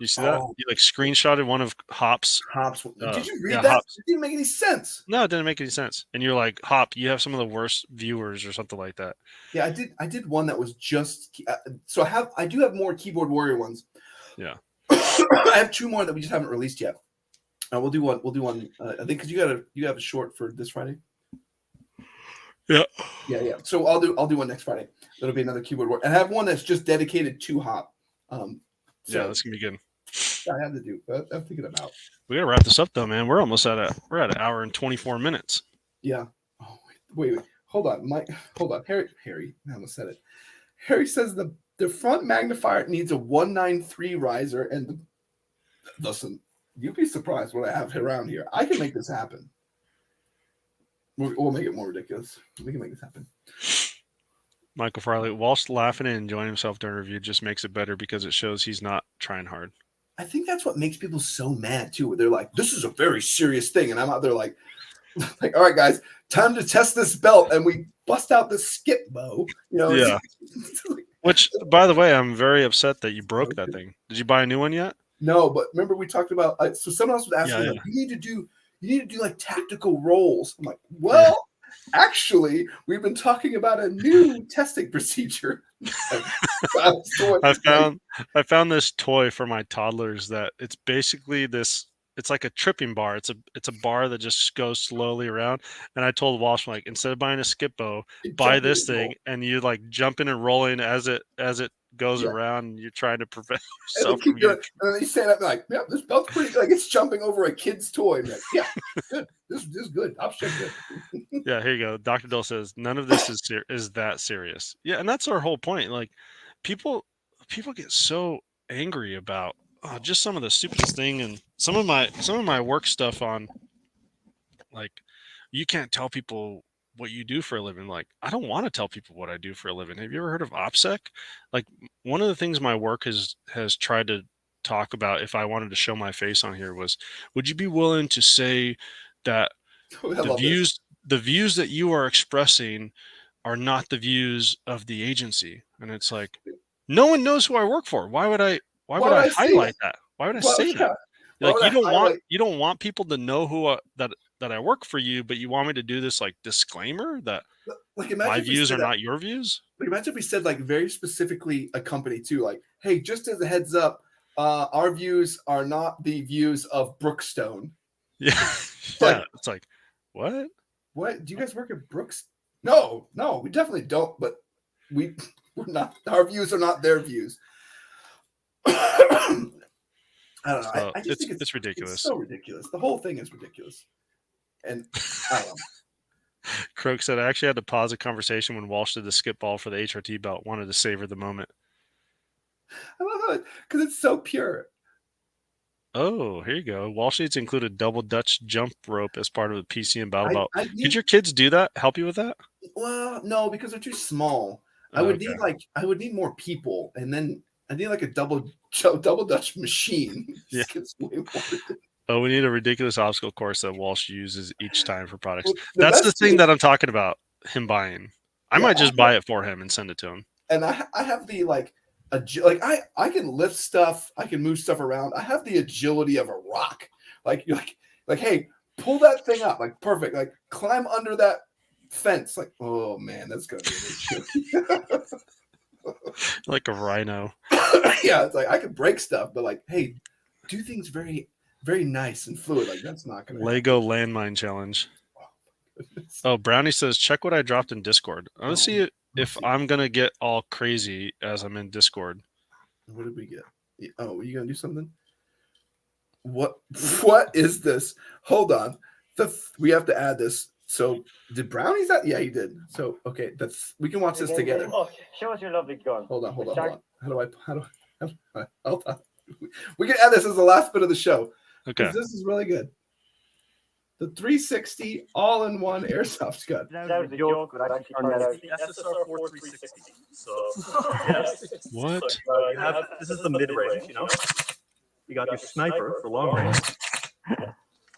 You see that? You like screenshotted one of Hop's. Did you read that? It didn't make any sense. No, it didn't make any sense. And you're like, Hop, you have some of the worst viewers or something like that. Yeah, I did one that was just. So I do have more keyboard warrior ones. Yeah. I have 2 more that we just haven't released yet. We'll do one. I think because you have a short for this Friday. Yeah. Yeah. So I'll do one next Friday. That'll be another keyboard warrior, and I have one that's just dedicated to Hop. Yeah, that's gonna be good. I have to do. I'm thinking about. We gotta wrap this up though, man. We're almost at an hour and 24 minutes. Yeah. Oh wait. Hold on, Mike. Hold on, Harry. I almost said it. Harry says the front magnifier needs a 193 riser, and listen, you'd be surprised what I have around here. I can make this happen. We'll make it more ridiculous. We can make this happen. Michael Farley, Walsh laughing and enjoying himself during review just makes it better because it shows he's not trying hard. I think that's what makes people so mad too. Where they're like, "This is a very serious thing," and I'm out there like, like, all right, guys, time to test this belt, and we bust out the skip bow. You know, Yeah. Which, by the way, I'm very upset that you broke that thing. Did you buy a new one yet? No, but remember we talked about. So someone else was asking, Yeah, like, you need to do like tactical rolls. I'm like, well, actually, we've been talking about a new testing procedure. I found this toy for my toddlers that it's basically this. It's like a tripping bar. It's a bar that just goes slowly around. And I told Walsh, like, instead of buying a skip bow, buy this thing, and you like jumping and rolling as it goes around. And you're trying to prevent yourself from getting. And then you stand up and like, yeah, this belt's pretty. Like it's jumping over a kid's toy. Like, yeah, good. This is good. I'm sure good. Yeah, here you go. Dr. Dill says none of this is that serious. Yeah, and that's our whole point. Like, people get so angry about just some of the stupidest thing, and some of my work stuff on, like, you can't tell people what you do for a living. Like, I don't want to tell people what I do for a living. Have you ever heard of OPSEC? Like, one of the things my work has tried to talk about, if I wanted to show my face on here, was, would you be willing to say that the views that you are expressing are not the views of the agency? And it's like, no one knows who I work for. Why would I highlight that? Why would I say that? Like, you don't want people to know that I work for you, but you want me to do this like disclaimer that like my views are not your views? Like, imagine if we said like very specifically a company too, like, hey, just as a heads up, our views are not the views of Brookstone. Yeah. Like, it's like, what? What? Do you guys work at Brooks? No, we definitely don't. But we're not. Our views are not their views. I don't know. So I just think it's ridiculous. It's so ridiculous. The whole thing is ridiculous. And I don't know. Croak said, I actually had to pause a conversation when Walsh did the skip ball for the HRT belt. Wanted to savor the moment. I love how because it's so pure. Oh, here you go. Walsh needs to include a double Dutch jump rope as part of the PC and battle belt. Could your kids do that? Help you with that? Well, no, because they're too small. I would need more people, and then I need like a double Dutch machine. Yeah. Oh, we need a ridiculous obstacle course that Walsh uses each time for products. That's the thing that I'm talking about. Him buying. I might just buy it for him and send it to him. And I have the I can lift stuff, I can move stuff around. I have the agility of a rock. Like hey, pull that thing up, like perfect. Like climb under that fence. Like, oh man, that's gonna be tricky. Like a rhino. Yeah, it's like I can break stuff, but like, hey, do things very, very nice and fluid. Like that's not gonna Lego landmine challenge. Oh, Brownie says, check what I dropped in Discord. I want to see if I'm gonna get all crazy as I'm in Discord. What did we get? Oh, are you gonna do something? What is this? Hold on. We have to add this. So did Brownie's that? Yeah, he did. So okay, we can watch this together. Oh, show us your lovely gun. Hold on. How do I hold on. We can add this as the last bit of the show. Okay. This is really good. The 360 all-in-one airsoft gun. That was a joke, but I actually turned that out. SSR 4360. So yes. What? So this is the mid-range, you know. You got your sniper for long range,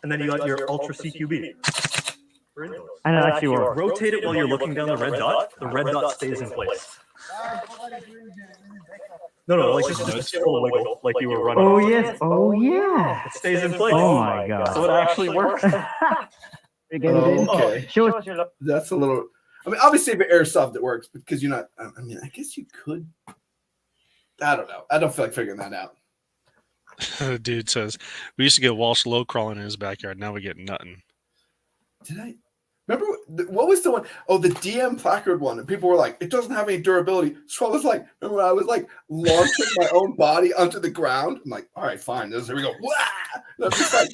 and then you got your ultra CQB. And it actually works. Rotate it while you're looking down the red dot. The red dot stays in place. No, like just full wiggle, like you were running. Oh yes, oh yeah. It stays in place. Oh my god. So it actually works. Okay. Show us your That's a little. I mean, obviously, if it's airsoft, it works because you're not. I mean, I guess you could. I don't know. I don't feel like figuring that out. Dude says we used to get Walsh low crawling in his backyard. Now we get nothing. Did I remember what was the one? Oh, the DM placard one. And people were like, it doesn't have any durability. So I was like, remember, I was like launching my own body onto the ground. I'm like, all right, fine. Here we go. Wah! And I'm just like,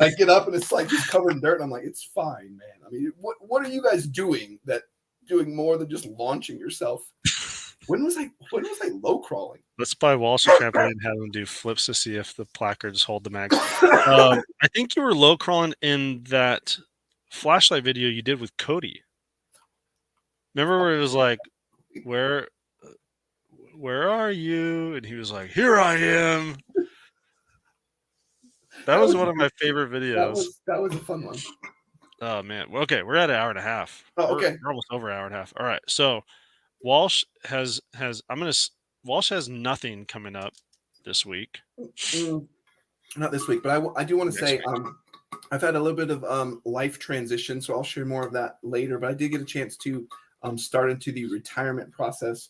I get up and it's like just covered in dirt. And I'm like, it's fine, man. I mean, what are you guys doing more than just launching yourself? When was I low crawling? Let's buy Walsh a trampoline and have him do flips to see if the placards hold the mags. I think you were low crawling in that flashlight video you did with Cody. Remember where it was like, where are you? And he was like, here I am. That was one of my favorite videos. That was a fun one. Oh man. Well, okay, we're at an hour and a half. Oh, okay. We're almost over an hour and a half. All right. So Walsh has Walsh has nothing coming up this week. Not this week, but I do want to Next say week. I've had a little bit of life transition, so I'll share more of that later. But I did get a chance to start into the retirement process.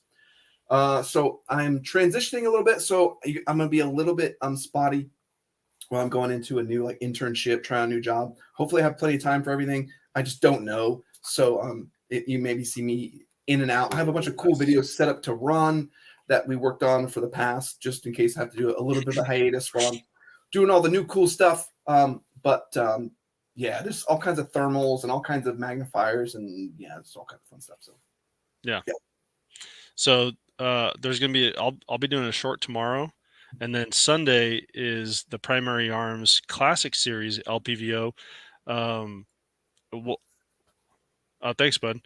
So I'm transitioning a little bit. So I'm gonna be a little bit spotty while I'm going into a new internship, trying a new job. Hopefully, I have plenty of time for everything. I just don't know. So you maybe see me in and out. I have a bunch of cool videos set up to run that we worked on for the past, just in case I have to do a little bit of a hiatus while I'm doing all the new cool stuff. Yeah, there's all kinds of thermals and all kinds of magnifiers, and yeah, it's all kinds of fun stuff. So yeah. So there's gonna be I'll be doing a short tomorrow, and then Sunday is the Primary Arms Classic Series LPVO. Thanks, bud.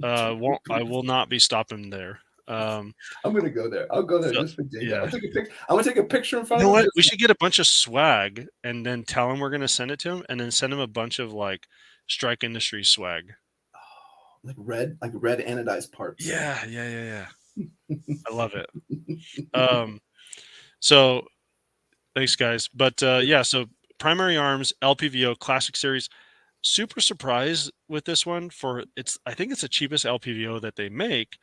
I will not be stopping there. I'm gonna go there. I'll go there just for Jay. Yeah. I'll take a picture. I'm gonna take a picture in front You know of him. what? We should get a bunch of swag and then tell him we're gonna send it to him, and then send him a bunch of Strike Industries swag. Like red anodized parts. Yeah. I love it. So thanks, guys. But yeah, so Primary Arms LPVO Classic Series. Super surprised with this one I think it's the cheapest LPVO that they make.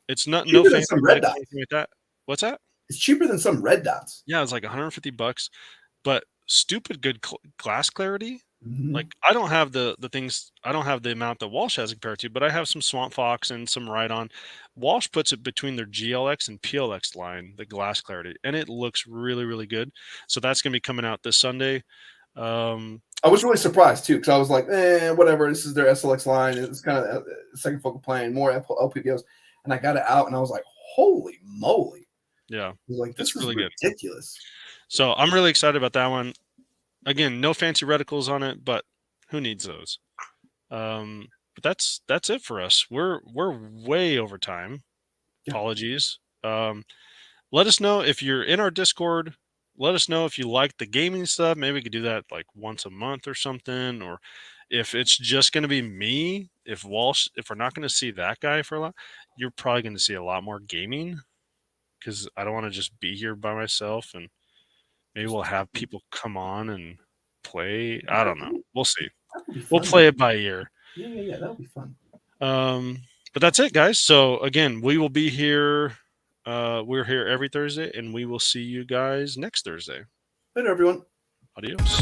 It's not Cheaper no than fancy some red dots. anything like that. What's that? It's cheaper than some red dots. Yeah, it's like $150, but stupid good glass clarity. Mhm. I don't have the things. I don't have the amount that Walsh has compared to, but I have some Swamp Fox and some Ride-On. Walsh puts it between their GLX and PLX line, the glass clarity, and it looks really, really good. So that's gonna be coming out this Sunday. I was really surprised too, because I was like, whatever. This is their SLX line. It's kind of second focal plane, more LPVOs, and I got it out, and I was like, holy moly! Yeah, I was like, this it's is really good. ridiculous. So I'm really excited about that one. Again, no fancy reticles on it, but who needs those? But that's it for us. We're way over time. Yeah. Apologies. Let us know if you're in our Discord. Let us know if you like the gaming stuff. Maybe we could do that once a month or something. Or if it's just going to be me, if we're not going to see that guy for a lot, you're probably going to see a lot more gaming, because I don't want to just be here by myself, and maybe we'll have people come on and play. I don't know. We'll see. We'll play it by ear. Yeah, that'll be fun. But that's it, guys. So again, we will be here. We're here every Thursday, and we will see you guys next Thursday. Later, everyone. Adios.